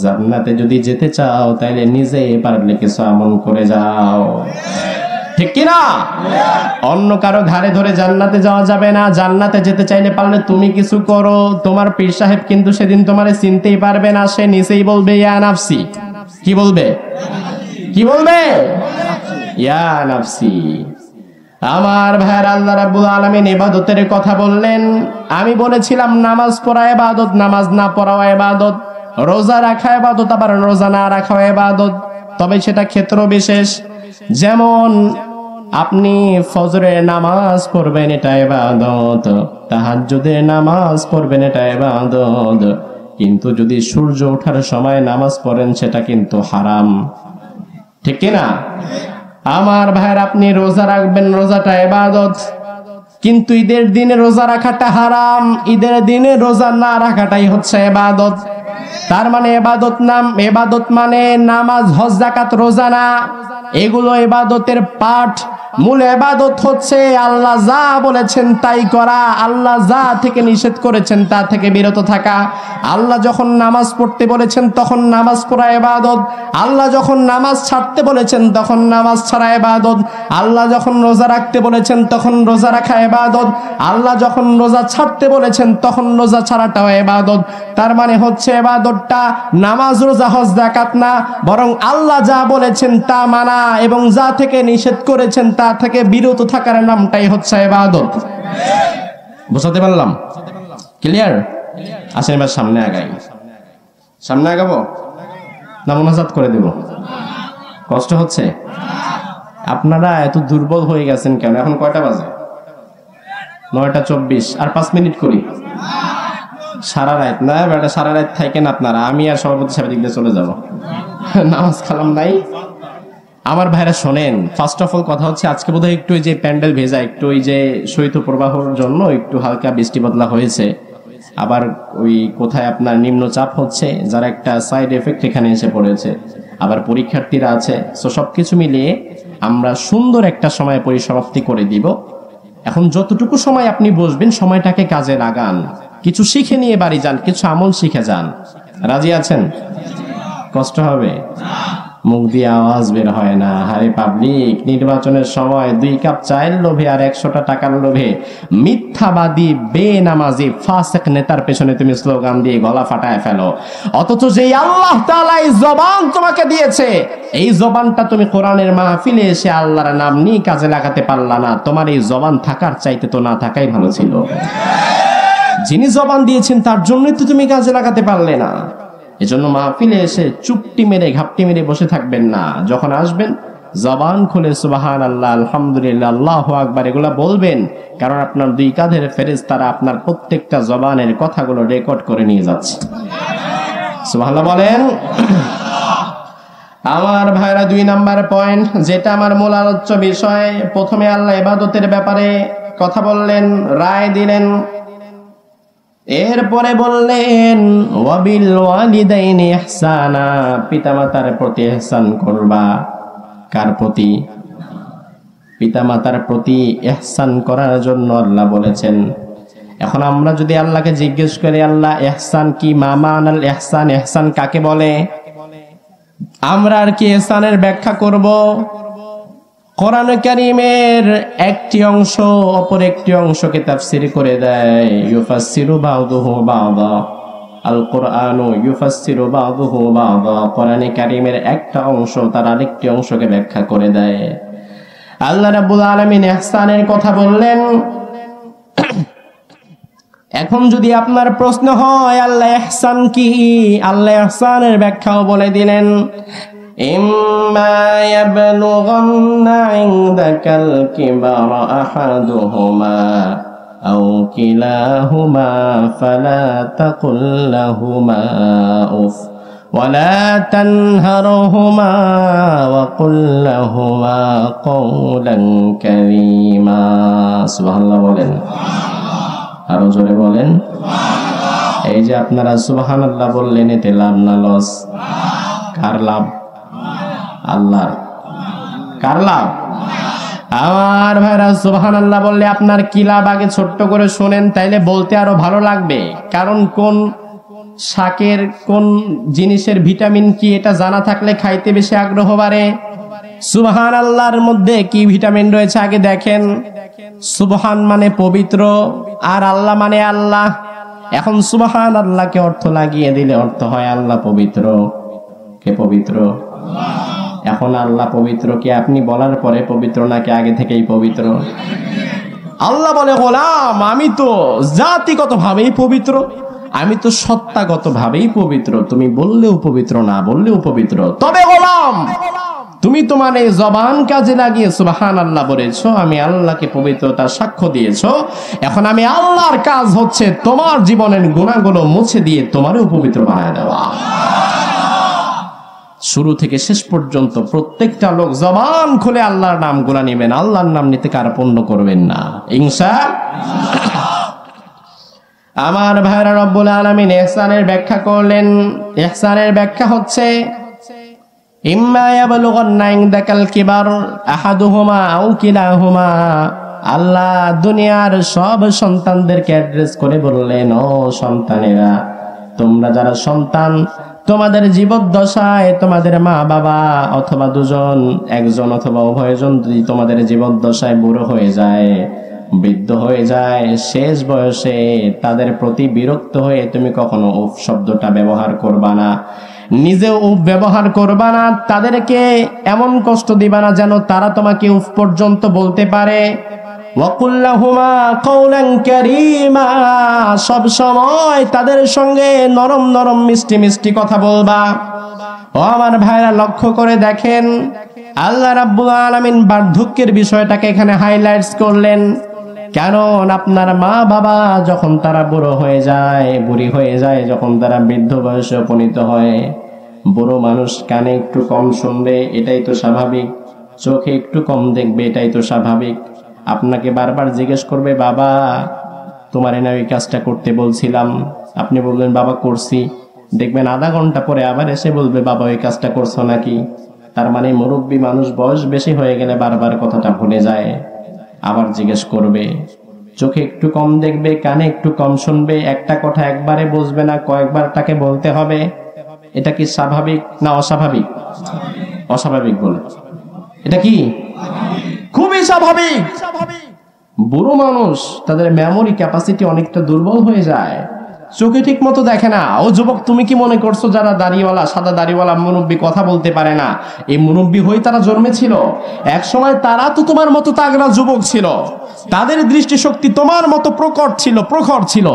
জান্নাতে যদি যেতে চাও তাহলে নিজে পারলে কিছু আমল করে যাও, ঠিক কিনা? অন্য কারো ঘাড়ে ধরে জান্নাতে যাওয়া যাবে না। জান্নাতে যেতে চাইলে পারলে তুমি কিছু করো। তোমার পীর সাহেব কিন্তু সেদিন তোমারে চিনতেই পারবে না, সে নিচেই বলবে ইয়া নাফসি। কি বলবে? কি বলবে? ইয়া নাফসি। আমার ভাইয়ের, আল্লাহ রাব্বুল আলামিন ইবাদতের কথা বললেন। আমি বলেছিলাম নামাজ পড়া ইবাদত, নামাজ না পড়াও ইবাদত, রোজা রাখা ইবাদত, আবার রোজা না রাখা ইবাদত, তবে সেটা ক্ষেত্র বিশেষ। যেমন আপনি ফজরের নামাজ পড়বেন, এটা ইবাদত, তাহাজ্জুদের নামাজ পড়বেন, এটা ইবাদত, কিন্তু যদি সূর্য ওঠার সময় নামাজ পড়েন সেটা কিন্তু হারাম, ঠিক কিনা? আমার ভাইয়ের, আপনি রোজা রাখবেন, রোজাটা ইবাদত, কিন্তু ঈদের দিনে রোজা রাখাটা হারাম। ঈদের দিনে রোজা না রাখাটাই হচ্ছে ইবাদত। তার মানে ইবাদত মানে নামাজ, হজ, যাকাত, রোজা না, এগুলো ইবাদতের পাঠ। মূল ইবাদত হচ্ছে আল্লাহ যা বলেছেন তাই করা, আল্লাহ যা থেকে নিষেধ করেছেন তা থেকে বিরত থাকা। আল্লাহ যখন নামাজ পড়তে বলেছেন তখন নামাজ পড়া ইবাদত, আল্লাহ যখন নামাজ ছাড়তে বলেছেন তখন নামাজ ছাড়া ইবাদত, আল্লাহ যখন রোজা রাখতে বলেছেন তখন রোজা রাখা ইবাদত, আল্লাহ যখন রোজা ছাড়তে বলেছেন তখন রোজা ছাড়াটাও ইবাদত। তার মানে হচ্ছে ইবাদতটা নামাজ, রোজা, হজ, যাকাত না, বরং আল্লাহ যা বলেছেন তা মানা এবং যা থেকে নিষেধ করেছেন তা থেকে বিরত থাকার নামটাই হচ্ছে ইবাদত। বুঝাতে পারলাম? ক্লিয়ার? আসেন এবার সামনে আগাই। সামনে আগাবো না মুনাজাত করে দেব? কষ্ট হচ্ছে? আপনারা এত দুর্বল হয়ে গেছেন কেন? এখন কয়টা বাজে? 9:24। আর 5 মিনিট করি। সারা রাত না বেটা, সারা রাত থাকেন আপনারা, আমি আর সভাপতি সাহেব দিক দিয়ে চলে যাব। নামাজ কালাম নাই। আমার ভাইরা শোনেন, ফার্স্ট অফ অল কথা হচ্ছে আজকে বোধহয় একটু ওই যে প্যান্ডেল ভেজা, একটু ওই যে শৈত্য প্রবাহর জন্য একটু হালকা বৃষ্টি বদলা হয়েছে। আবার ওই কোথায় আপনার নিম্নচাপ হচ্ছে, যার একটা সাইড এফেক্ট এখানে এসে পড়েছে। আবার পরীক্ষার্থীরা আছে। সো সবকিছু মিলিয়ে আমরা সুন্দর একটা সময় পরিসমাপ্তি করে দিব। এখন যতটুকু সময় আপনি বসবেন সময়টাকে কাজে লাগান, কিছু শিখে নিয়ে বাড়ি যান, কিছু আমল শিখে যান। রাজি আছেন? কষ্ট হবে? মুখ দিয়ে আওয়াজ বের হয় না। হারে পাবলিক, নির্বাচনের সময় 2 কাপ চায়ের লোভে আর 100টা টাকার লোভে মিথ্যাবাদী, বেনামাজি, ফাসিক নেতার পেছনে তুমি স্লোগান দিয়ে গলা ফাটায় ফেলো। অথচ যেই আল্লাহ তাআলা এই জবান তোমাকে দিয়েছে, এই জবানটা তুমি কোরআনের মাহফিলে এসে আল্লাহর নাম নিয়ে কাজে লাগাতে পারলা না। তোমার এই জবান থাকার চাইতে তো না থাকাই ভালো ছিল। যিনি জবান দিয়েছেন তার জন্যই তো তুমি কাজে লাগাতে পারলে না। এজন্য মাহফিলে এসে চুপটি মেরে ঘাপটি মেরে বসে থাকবেন না। যখন আসবেন জবান খুলে সুবহানাল্লাহ, আলহামদুলিল্লাহ, আল্লাহু আকবার এগুলা বলবেন, কারণ আপনার 2 কাঁধের ফেরেশতারা আপনার প্রত্যেকটা জবানের কথাগুলো রেকর্ড করে নিয়ে যাচ্ছে। সুবহানাল্লাহ বলেন। আমার ভাইরা, 2 নাম্বার পয়েন্ট, যেটা আমার মূল আলোচ্য বিষয়। প্রথমে আল্লাহ ইবাদতের ব্যাপারে কথা বললেন, রায় দিলেন। এরপরে বললেন ওয়াবিল ওয়ালিদাইনি ইহসানা, পিতামাতার প্রতি ইহসান করবা। কার প্রতি? পিতামাতার প্রতি ইহসান করার জন্য আল্লাহ বলেছেন। এখন আমরা যদি আল্লাহকে জিজ্ঞেস করি, আল্লাহ ইহসান কি, মা মানাল ইহসান, ইহসান কাকে বলে, আমরা আর কি ইহসানের ব্যাখ্যা করব? কোরআনে কারীমের একটি অংশ অপর একটি অংশকে তাফসীর করে দেয়। ইউফাসসিরু বা'দুহু বা'দা, আল কোরআনু ইউফাসসিরু বা'দুহু বা'দা, কোরআনে কারীমের একটা অংশ তার আরেকটি অংশকে ব্যাখ্যা করে দেয়। আল্লাহ রাব্বুল আলামিন ইহসানের কথা বললেন। এখন যদি আপনার প্রশ্ন হয় আল্লাহ ইহসান কি, আল্লাহ ইহসানের ব্যাখ্যাও বলে দিলেন। ইম্মা ইয়াবলুগান্না ইনদাকাল কিবারা আহাদুহুমা আও কিলাহুমা ফালা তাকুল লাহুমা উফ ওয়ালা তানহারহুমা ওয়াকুল লাহুমা কওলান কারীমা। সুবহানাল্লাহ বলেন, আরো জোরে বলেন। এই যে আপনারা সুবহানাল্লাহ বললেন, এতে লাভ না লস? কার লাভ? আল্লাহর। কার লাভ? আমার ভাইরা সুবহানাল্লাহ বললে আপনার কি লাভ আগে ছোট্ট করে শুনেন, তাইলে বলতে আরো ভালো লাগবে। কারণ কোন শাকের কোন জিনিসের ভিটামিন কি এটা জানা থাকলে খাইতে বেশি আগ্রহ বাড়ে। সুবহানাল্লাহর মধ্যে কি ভিটামিন রয়েছে আগে দেখেন। সুবহান মানে পবিত্র, আর আল্লাহ মানে আল্লাহ। এখন সুবহান আল্লাহকে অর্থ লাগিয়ে দিলে অর্থ হয় আল্লাহ পবিত্র। কে পবিত্র? এখন আল্লাহ পবিত্র কি আপনি বলার পরে পবিত্র নাকি আগে থেকেই পবিত্র? আল্লাহ বলে, গোলাম আমি তো জাতিগত ভাবেই পবিত্র, আমি তো সত্তাগত ভাবেই পবিত্র, তুমি বললেও পবিত্র না বললেও পবিত্র। তবে গোলাম তুমি তোমার এই জবান কাজে লাগিয়ে সুবহানাল্লাহ বলেছো, আমি আল্লাহকে পবিত্রতার সাক্ষ্য দিয়েছো। এখন আমি আল্লাহর কাজ হচ্ছে তোমার জীবনের গুনাহগুলো মুছে দিয়ে তোমারও পবিত্র বানায় দেওয়া। শুরু থেকে শেষ পর্যন্ত প্রত্যেকটা লোক জবান খুলে আল্লাহর নাম গুলা নেবেন, আল্লাহর নাম নিতে কার্পণ্য করবেন না, ইনশাআল্লাহ। আমার ভাইরা, রব্বুল আলামিন ইহসানের ব্যাখ্যা করলেন। ইহসানের ব্যাখ্যা হচ্ছে ইম্মা ইয়াবলুগান্না ইনদাকাল কিবার আহাদুহুমা আও কিলাহুমা। আল্লাহ দুনিয়ার সব সন্তানদেরকে অ্যাড্রেস করে বললেন, ও সন্তানেরা, তোমরা যারা সন্তান, তোমাদের জীবদ্দশায় তোমাদের মা বাবা অথবা দুজন, একজন অথবা উভয়জন যদি তোমাদের জীবদ্দশায় বুড়ো হয়ে যায়, বৃদ্ধ হয়ে যায়, শেষ বয়সে তাদের প্রতি বিরক্ত হয়ে তুমি কখনো উফ শব্দটা ব্যবহার করবা না, নিজেও উফ ব্যবহার করবা না, তাদেরকে এমন কষ্ট দিবা না যেন তারা তোমাকে উফ পর্যন্ত বলতে পারে। ওয়াকুল লাহুমা কওলান কারীমা, সব সময় তাদের সঙ্গে নরম নরম মিষ্টি মিষ্টি কথা বলবা। ও আমার ভাইরা, লক্ষ্য করে দেখেন আল্লাহ রাব্বুল আলামিন বার্ধক্যের বিষয়টাকে এখানে হাইলাইটস করলেন। কারণ আপনার মা বাবা যখন তারা বুড়ো হয়ে যায়, বুড়ি হয়ে যায়, যখন তারা বৃদ্ধ বয়সে উপনীত হয়, বুড়ো মানুষ কানে একটু কম শুনবে, এটাই তো স্বাভাবিক। চোখে একটু কম দেখবে, এটাই তো স্বাভাবিক। আপনাকে বারবার জিজ্ঞেস করবে, বাবা তোমার না ওই কাজটা করতে বলছিলাম, আপনি বলবেন বাবা করছি। দেখবেন আধা ঘন্টা পরে আবার এসে বলবে, বাবা ওই কাজটা করছো নাকি? তার মানে মুরব্বী মানুষ বয়স বেশি হয়ে গেলে বারবার কথাটা ভুলে যায়, আবার জিজ্ঞেস করবে। চোখে একটু কম দেখবে, কানে একটু কম শুনবে, একটা কথা একবারে বুঝবে না, কয়েকবার তাকে বলতে হবে। এটা কি স্বাভাবিক না অস্বাভাবিক? অস্বাভাবিক বলে। এটা কি? খুবই স্বাভাবিক। বুড়ো মানুষ তাদের মেমোরি ক্যাপাসিটি অনেকটা দুর্বল হয়ে যায়, চোখে ঠিক মতো দেখে না। ও যুবক, তুমি কি মনে করছো যারা দাড়িওয়ালা, সাদা দাড়িওয়ালা মুরব্বী কথা বলতে পারে না, এই মুরব্বী হয়ে তারা জন্মেছিল? এক সময় তারা তো তোমার মতো তাগড়া যুবক ছিল, তাদের দৃষ্টিশক্তি তোমার মতো প্রখর ছিল।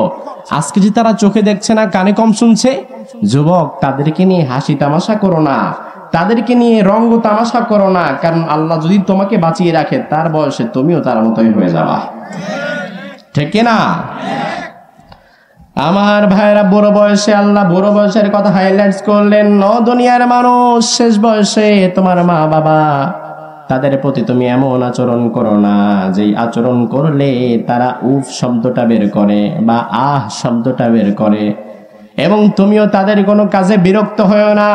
আজকে যে তারা চোখে দেখছে না, কানে কম শুনছে, যুবক তাদেরকে নিয়ে হাসি তামাশা করো না, তাদেরকে নিয়ে রঙ্গ তামাশা করো না। কারণ আল্লাহ যদি তোমাকে বাঁচিয়ে রাখে, তার বয়সে তুমিও তার মতোই হয়ে যাবা, ঠিক না? আমার ভাইরা, বুড়ো বয়সে আল্লাহ বুড়ো বয়সের কথা হাইলাইটস করলেন। ও দুনিয়ার মানুষ, শেষ বয়সে তোমার মা বাবা, তাদের প্রতি তুমি এমন আচরণ করো না যেই আচরণ করলে তারা উফ শব্দটা বের করে বা আহ শব্দটা বের করে। এবং তুমিও তাদের কোনো কাজে বিরক্ত হয়েও না।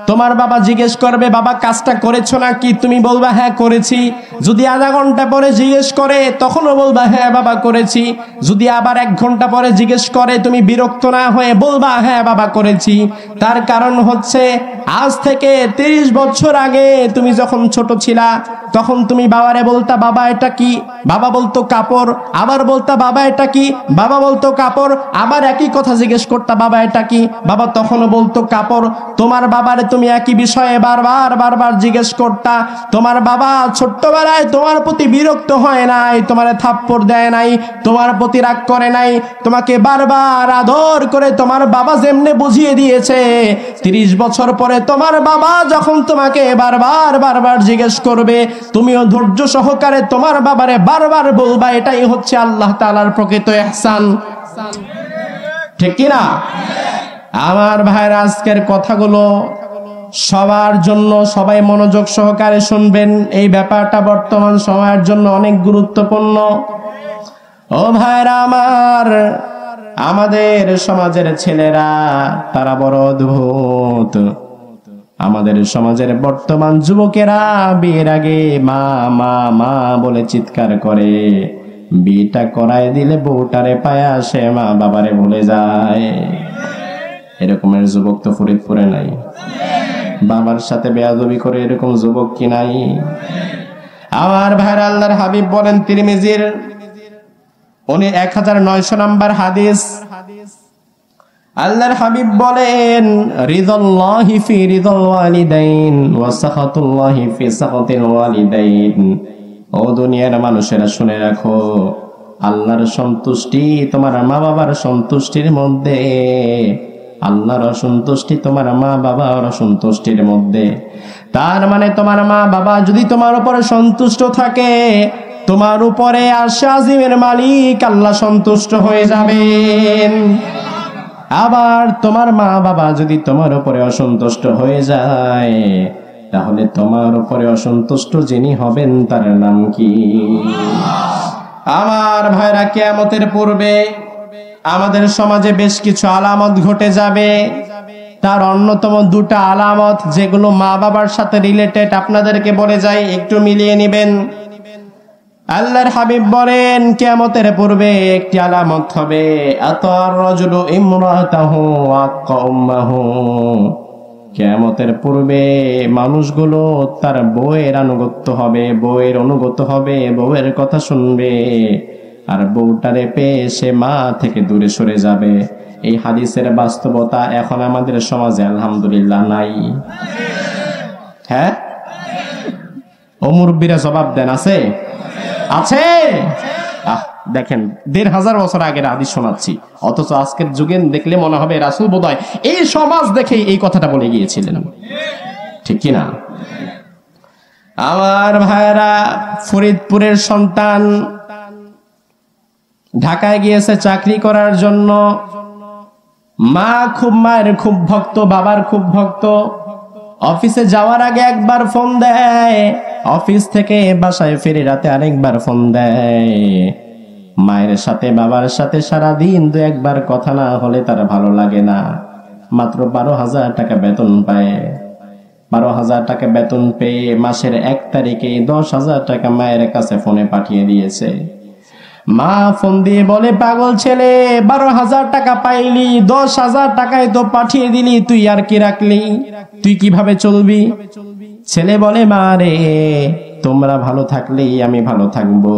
তোমার বাবা জিজ্ঞেস করবে বাবা কাজটা করেছো নাকি, তুমি বলবা হ্যাঁ করেছি। যদি আধা ঘন্টা পরে জিজ্ঞেস করে তখনও বলবা হ্যাঁ বাবা করেছি। যদি আবার 1 ঘন্টা পরে জিজ্ঞেস করে তুমি বিরক্ত না হয়ে বলবা হ্যাঁ বাবা করেছি। তার কারণ হচ্ছে আজ থেকে 30 বছর আগে তুমি যখন ছোট ছিলা তখন তুমি বাবারে বলতা বাবা এটা কি, বাবা বলতো কাপড়, আবার বলতা বাবা এটা কি, বাবা বলতো কাপড়, আবার একই কথা জিজ্ঞেস করতা বাবা এটা কি, বাবা তখনও বলতো কাপড়। তোমার বাবারে তুমি একই বিষয়ে বারবার জিজ্ঞেস করতা। তোমার বাবা ছোট্টবেলায় তোমার প্রতি বিরক্ত হয় নাই, তোমারে থাপ্পড় দেয় নাই, তোমার প্রতি রাগ করে নাই, তোমাকে বারবার আদর করে তোমার বাবা যেমনে বুঝিয়ে দিয়েছে। 30 বছর পরে তোমার বাবা যখন তোমাকে বারবার জিজ্ঞেস করবে তুমিও ধৈর্য সহকারে তোমার বাবারে বারবার বলবা, এটাই হচ্ছে আল্লাহ তাআলার প্রকৃত ইহসান। ঠিক কি না? আমার ভাইরা আজকের কথাগুলো সবার জন্য, সবাই মনোযোগ সহকারে শুনবেন। এই ব্যাপারটা বর্তমান সময়ের জন্য অনেক গুরুত্বপূর্ণ। ও ভাইরা আমার, আমাদের সমাজের ছেলেরা তারা বড় অদ্ভুত। আমাদের সমাজের বর্তমান যুবকেরা বিয়ের আগে মা মা মা বলে চিৎকার করে, বিয়েটা করায় দিলে বউটারে পায়া সে মা বাবারে ভুলে যায়। এরকমের যুবক তো ফরিদপুরে নাই। বাবার সাথে বেয়াদবি করে এরকম যুবক কি নাই? আমার ভাইরা আল্লাহর হাবিব বলেন তিরমিজির 1900 নম্বর হাদিস, আল্লাহর হাবিব বলেন রিদাল্লাহি ফি রিদাল ওয়ালিদাইন ওয়া সাখাতুল্লাহি ফি সাখাতিল ওয়ালিদাইন। ও দুনিয়ার মানুষেরা শুনে রাখো, আল্লাহর সন্তুষ্টি তোমার মা বাবার সন্তুষ্টির মধ্যে, আল্লাহর অসন্তুষ্টি তোমার মা বাবার অসন্তুষ্টির মধ্যে। তার মানে তোমার মা বাবা যদি তোমার উপরে সন্তুষ্ট থাকে, তোমার উপরে আরশে আজিমের মালিক আল্লাহ সন্তুষ্ট হয়ে যাবেন। আবার তোমার মা বাবা যদি তোমার উপরে অসন্তুষ্ট হয়ে যায়, তাহলে তোমার উপরে অসন্তুষ্ট যিনি হবেন তার নাম কি? আমার ভাইরা, কিয়ামতের পূর্বে আমাদের সমাজে বেশ কিছু আলামত ঘটে যাবে। তার অন্যতম 2টা আলামত যেগুলো মা বাবার সাথে রিলেটেড, আপনাদেরকে বলে যাই, একটু মিলিয়ে নেবেন। আল্লাহর হাবিব বলেন কিয়ামতের পূর্বে একটি আলামত হবে, আতার রাজুলু ইমরাতাহু ওয়াক্কা উম্মাহু। কিয়ামতের পূর্বে মানুষগুলো তার বউয়ের আনুগত্য হবে, বউয়ের অনুগত হবে, বউয়ের কথা শুনবে, আর বউটারে পেয়ে সে মা থেকে দূরে সরে যাবে। এই হাদিসের বাস্তবতা এখন আমাদের সমাজে আলহামদুলিল্লাহ নাই। হ্যাঁ, ও মুরব্বীরা জবাব দেন, আছে? আছে? দেখেন 1500 বছর আগের হাদিস শোনাচ্ছি, অথচ আজকের যুগে দেখলে মনে হবে রাসূল বোধহয় এই সমাজ দেখেই এই কথাটা বলে গিয়েছিলেন। ঠিক কি না? আমার ভাইরা, ফরিদপুরের সন্তান ঢাকায় গিয়েছে চাকরি করার জন্য। মা মায়ের খুব ভক্ত, বাবার খুব ভক্ত। অফিসে যাওয়ার আগে একবার ফোন দেয়, অফিস থেকে বাসায় ফিরে রাতে আরেকবার ফোন দেয়। মায়ের সাথে বাবার সাথে সারাদিন 2-1 কথা না হলে তার ভালো লাগে না। মাত্র 12,000 টাকা বেতন পায়। 12,000 টাকা বেতন পেয়ে মাসের 1 তারিখে 10,000 টাকা মায়ের কাছে ফোনে পাঠিয়ে দিয়েছে। মা ফোন দিয়ে বলে, পাগল ছেলে, 12,000 টাকা পাইলি, 10,000 টাকায় তো পাঠিয়ে দিলি, তুই আর কি রাখলি? তুই কিভাবে চলবি? ছেলে বলে, মা রে, তোমরা ভালো থাকলেই আমি ভালো থাকবো।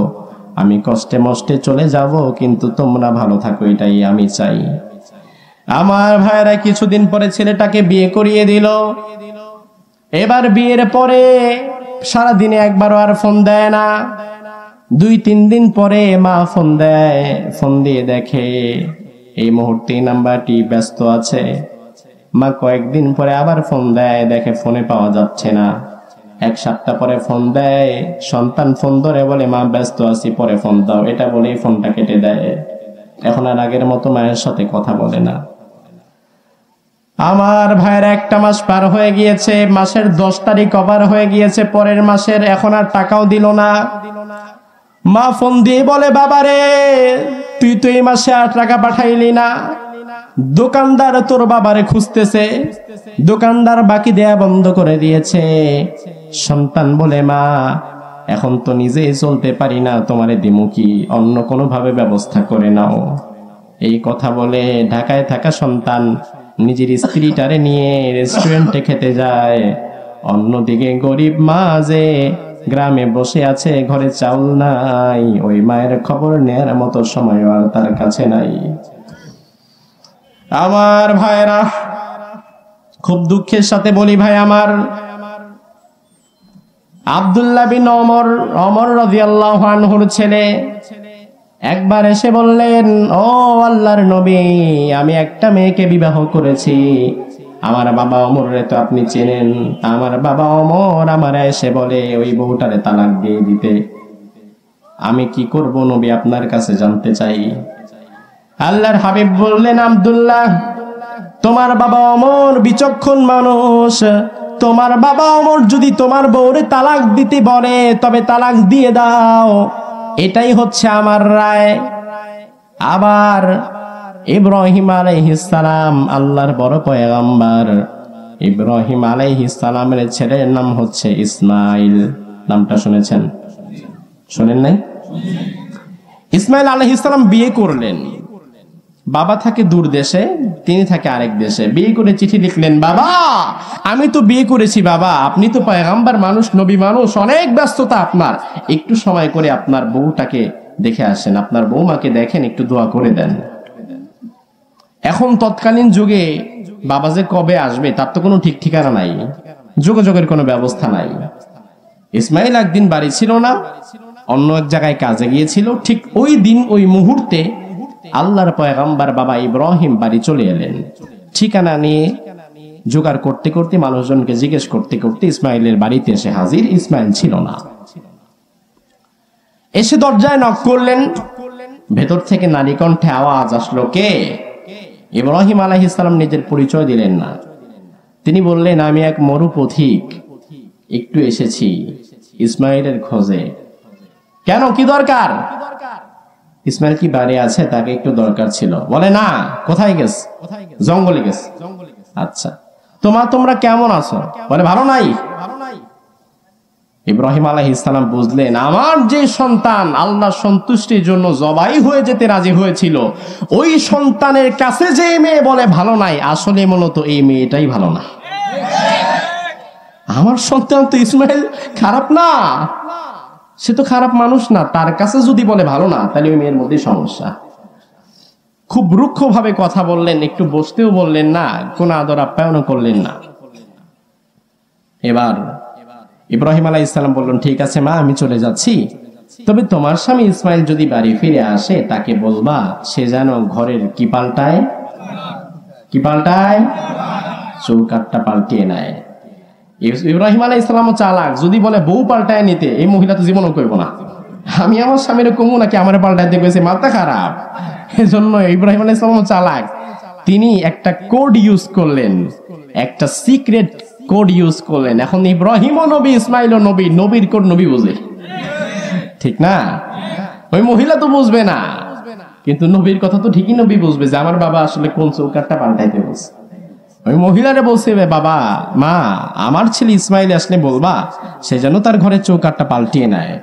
আমি কষ্টে মষ্টে চলে যাব, কিন্তু তোমরা ভালো থাকো এটাই আমি চাই। আমার ভাইরা, কিছুদিন পরে ছেলেটাকে বিয়ে করিয়ে দিল। এবার বিয়ের পরে সারাদিনে একবারও আর ফোন দেয় না। 2-3 দিন পরে মা ফোন দেয়, ফোন দিয়ে দেখে এই মুহূর্তে নাম্বারটি ব্যস্ত আছে। মা কয়েকদিন পরে আবার ফোন দেয়, দেখে ফোনে পাওয়া যাচ্ছে না। 1 সপ্তাহ পরে ফোন দেয়, সন্তান ফোন ধরে বলে, মা ব্যস্ত আছি, পরে ফোন দাও, এটা বলেই ফোনটা কেটে দেয়। এখন আর আগের মতো মায়ের সাথে কথা বলে না। আমার ভাইয়ের 1 মাস পার হয়ে গিয়েছে, মাসের 10 তারিখ ওভার হয়ে গিয়েছে পরের মাসের, এখন আর টাকাও দিল না। মা ফোন দিয়ে বলে, বাবারে, তুই তো এই মাসে আর টাকা পাঠাইলি না। দোকানদার তোর বাবারে খুঁজতেছে, দোকানদার বাকি দেয়া বন্ধ করে দিয়েছে। সন্তান বলে, মা এখন তো নিজেই চলতে পারি না, তোমারে দিমু কি, অন্য কোনো ভাবে ব্যবস্থা করে নাও। এই কথা বলে ঢাকায় থাকা সন্তান নিজের স্ত্রীটারে নিয়ে রেস্টুরেন্টে খেতে যায়। অন্যদিকে গরিব মা যে গ্রামে বসে আছে, ঘরে চাউল নাই, ওই মায়ের খবর নেয়ার মতো সময় আর তার কাছে নাই। আমার ভাইরা, খুব দুঃখের সাথে বলি ভাই আমার, আব্দুল্লাহ বিন ওমর রাদিয়াল্লাহু আনহুর ছেলে একবার এসে বললেন, ও আল্লাহর নবী, আমি একটা মেয়েকে বিবাহ করেছি, আমার বাবা ওমরে তো আপনি চেনেন। আমার বাবা ওমর আমার এসে বলে ওই বউটারে তালাক দিয়ে দিতে। আমি কি করব নবী, আপনার কাছে জানতে চাই। আল্লাহর হাবিব বললেন, আব্দুল্লাহ, তোমার বাবা ওমর বিচক্ষণ মানুষ, তোমার বাবা ওমর যদি তোমার বউরে তালাক দিতে বলে তবে তালাক দিয়ে দাও, এটাই হচ্ছে আমার রায়। আবার ইব্রাহিম আলাইহিস সালাম, আল্লাহর বড় পয়গম্বর, ইব্রাহিম আলাইহিস সালামের ছেলের নাম হচ্ছে ইসমাইল। নামটা শুনেছেন? শুনেন নাই? ইসমাইল আলাইহিস সালাম বিয়ে করলেন। বাবা থাকে দূর দেশে, তিনি থাকে আরেক দেশে। বিয়ে করে চিঠি লিখলেন, বাবা আমি তো বিয়ে করেছি, বাবা আপনি তো পয়গম্বর মানুষ, নবী মানুষ, অনেক ব্যস্ততা আপনার, একটু সময় করে আপনার বউটাকে দেখে আসেন, আপনার বৌমাকে দেখেন, একটু দোয়া করে দেন। এখন তৎকালীন যুগে বাবা যে কবে আসবে তার তো কোনো ঠিক ঠিকানা নাই, যোগাযোগের কোনো ব্যবস্থা নাই। ইসমাইল একদিন বাড়ি ছিল না, অন্য এক জায়গায় কাজে গিয়েছিল। ঠিক ওই দিন ওই মুহূর্তে আল্লাহর পয়গম্বর বাবা ইব্রাহিম বাড়ি চলে এলেন। ঠিকানা নিয়ে জোগাড় করতে করতে, মানুষজনকে জিজ্ঞেস করতে করতে ইসমাইলের বাড়িতে এসে হাজির। ইসমাইল ছিল না। এসে দরজায় নক করলেন, ভেতর থেকে নারী কণ্ঠে আওয়াজ আসলো, কে? ইব্রাহিম আলাইহিস সালাম নিজের পরিচয় দিলেন না। তিনি বললেন, আমি এক মরু পথিক, একটু এসেছি ইসমাইলের খোঁজে। কেন, কি দরকার? ইসমাইল কি বাড়ি আছে? তাকে একটু দরকার ছিল। বলে, না। কোথায় গেছে? জঙ্গলে গেছে। আচ্ছা, তোমরা কেমন আছো? বলে, ভালো নাই। ইব্রাহিম আলাইহিস সালাম বুঝলেন, আমার যে সন্তান আল্লাহর সন্তুষ্টির জন্য জবাই হয়ে যেতে রাজি হয়েছিল, ওই সন্তানের কাছে যে মেয়ে বলে ভালো নাই, আসলে মূলত এই মেয়েটাই ভালো না। আমার সন্তান তো ইসমাইল খারাপ না, সে তো খারাপ মানুষ না, তার কাছে যদি বলে ভালো না, তাহলে ওই মেয়ের মধ্যে সমস্যা। খুব রুক্ষ ভাবে কথা বললেন, একটু বসতেও বললেন না, কোন আদর আপ্যায়নও করলেন না। এবার ইব্রাহিম আলাইহিস সালাম বললেন, ঠিক আছে মা, আমি চলে যাচ্ছি, তবে তোমার স্বামী ইসমাইল যদি বাড়ি ফিরে আসে তাকে বলবা সে যেন ঘরের কি পাল্টায়, চৌকাঠটা পাল্টিয়ে নেয়। ইব্রাহিম আলাইহিস সালামও চালাক, যদি বলে বউ পাল্টায় নিতে, এই মহিলা তো জীবনও করব না। আমি আমার স্বামীর কমু নাকি আমার পাল্টাইতে গেছে, মাথা খারাপ। এজন্য ইব্রাহিম আলাইহিস সালামও চালাক, তিনি একটা কোড ইউজ করলেন, একটা সিক্রেট কোড ইউজ করলেন। এখন ইব্রাহিমও নবী, ইসমাইলও নবী, নবীর কোড নবী বুঝে, ঠিক না? ওই মহিলা তো বুঝবে না, কিন্তু নবীর কথা তো ঠিকই নবী বুঝবে যে আমার বাবা আসলে কোন চৌকাঠটা পাল্টাইতে বলছে। ওই মহিলারে বলছে, বাবা মা, আমার ছেলে ইসমাইল আসলে বলবা সে যেন তার ঘরের চৌকাঠটা পাল্টিয়ে নেয়।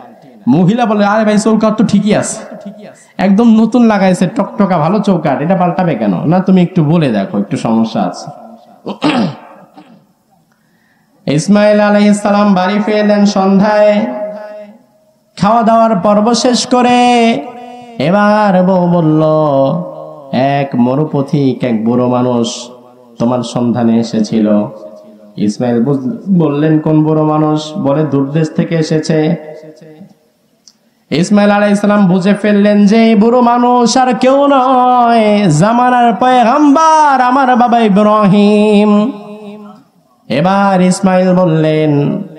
মহিলা বলে, আরে ভাই চৌকাঠ তো ঠিকই আছে, একদম নতুন লাগাইছে, টকটকা ভালো চৌকাঠ, এটা পাল্টাবে কেন? না তুমি একটু বলে দেখো, একটু সমস্যা আছে। ইসমাইল আলাইহিস সালাম বাড়ি ফিরলেন সন্ধ্যায়, খাওয়া দাওয়ার পর্ব শেষ করে। এবার বউ বলল, এক মরুপথিক, এক বুড়ো মানুষ তোমার সন্ধানে এসেছিল। ইসমাইল বললেন, কোন বুড়ো মানুষ? বলে, দূরদেশ থেকে এসেছে। ইসমাইল আলাইহিস সালাম বুঝে ফেললেন যে এই বুড়ো মানুষ আর কেউ নয়, জামানার পয়গম্বর আমার বাবা ইব্রাহিম। এবার ইসমাইল বললেন,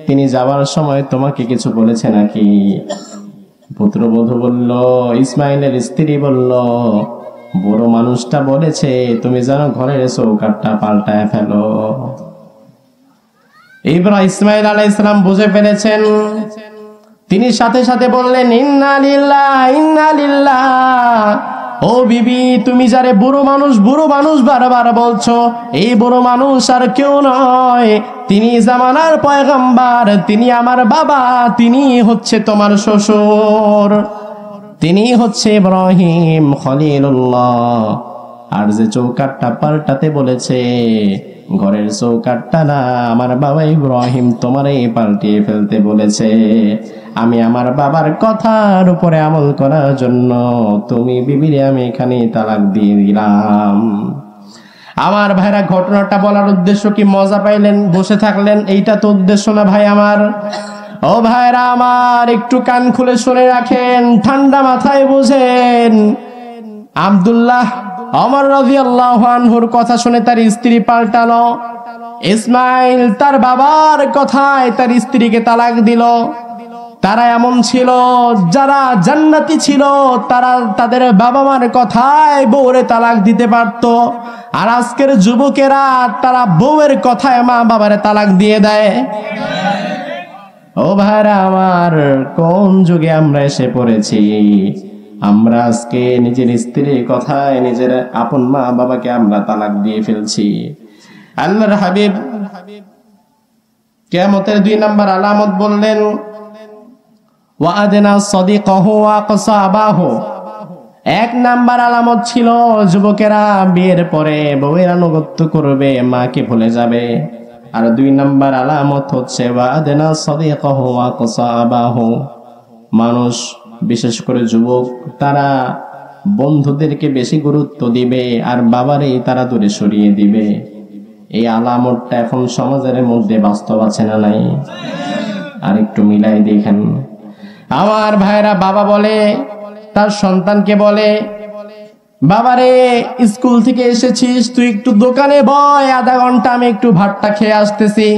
তিনি যাওয়ার সময় তোমাকে কিছু বলেছে নাকি? পুত্রবধূ বলল, ইসমাইলের স্ত্রী বলল, বুড়ো মানুষটা বলেছে তুমি যেন ঘরের চৌকাঠটা পাল্টায় ফেলো। ইসমাইল আলাইহিস সালাম বুঝে ফেলেছেন। তিনি সাথে সাথে বললেন, ইন্না লিল্লাহ ইন্না লিল্লাহ, ও বিবি, তুমি যারে বুড়ো মানুষ বারবার বলছো, এই বুড়ো মানুষ আর কেউ নয়, তিনি জামানার পয়গম্বর, তিনি আমার বাবা, তিনি হচ্ছে তোমার শ্বশুর, তিনি হচ্ছে ইব্রাহিম খলিলুল্লাহ। আর যে চৌকাটটা পাল্টাতে বলেছে, ঘরের চৌকাটটা না, আমার বাবা ইব্রাহিম তোমারই পাল্টিয়ে ফেলতে বলেছে। আমি আমার বাবার কথার উপরে আমল করার জন্য তুমি বিবিরে আমি এখানে তালাক দিয়ে দিলাম। আমার ভাইরা, ঘটনাটা বলার উদ্দেশ্য কি? মজা পাইলেন, বসে থাকলেন, এইটা তো উদ্দেশ্য না ভাই আমার। ও ভাইরা আমার, একটু কান খুলে শুনে রাখেন, ঠান্ডা মাথায় বুঝেন। আব্দুল্লাহ ওমর রাদিয়াল্লাহু আনহুর কথা শুনে তার স্ত্রী পাল্টালো। ইসমাইল তার বাবার কথায় তার স্ত্রীকে তালাক দিল। তারা এমন ছিল, যারা জান্নাতি ছিল, তারা তাদের বাবা মার কথায় বউরে তালাক দিতে পারত। আর আজকের যুবকেরা, তারা বউয়ের কথায় মা বাবারে তালাক দিয়ে দেয়। ও ভাইরা আমার, কোন যুগে আমরা এসে পড়েছি? আমরা আজকে নিজের স্ত্রীর কথায় নিজের আপন মা বাবাকে আমরা তালাক দিয়ে ফেলছি। আল্লাহর হাবিব কিয়ামতের 2 নম্বর আলামত বললেন, ওয়া'আদনা সাদিকাহু ওয়া কাসাবাহু। 1 নাম্বার আলামত ছিল, যুবকেরা বিয়ের পরে বউয়ের আনুগত্য করবে, মাকে ভুলে যাবে। আর 2 নাম্বার আলামত হচ্ছে ওয়া'আদনা সাদিকাহু ওয়া কাসাবাহু। মানুষ, বিশেষ করে যুবক, তারা বন্ধুদেরকে বেশি গুরুত্ব দিবে আর বাবারেই তারা দূরে সরিয়ে দিবে। এই আলামতটা এখন সমাজের মধ্যে বাস্তব আছে না নাই? আর একটু মিলাই দেখেন। আমার ভাইরা, বাবা বলে তার সন্তানকে বলে, বাবারে স্কুল থেকে এসেছিস, তুই একটু দোকানে বয়, আধা ঘন্টা আমি একটু ভাতটা খেয়ে আসতেছি,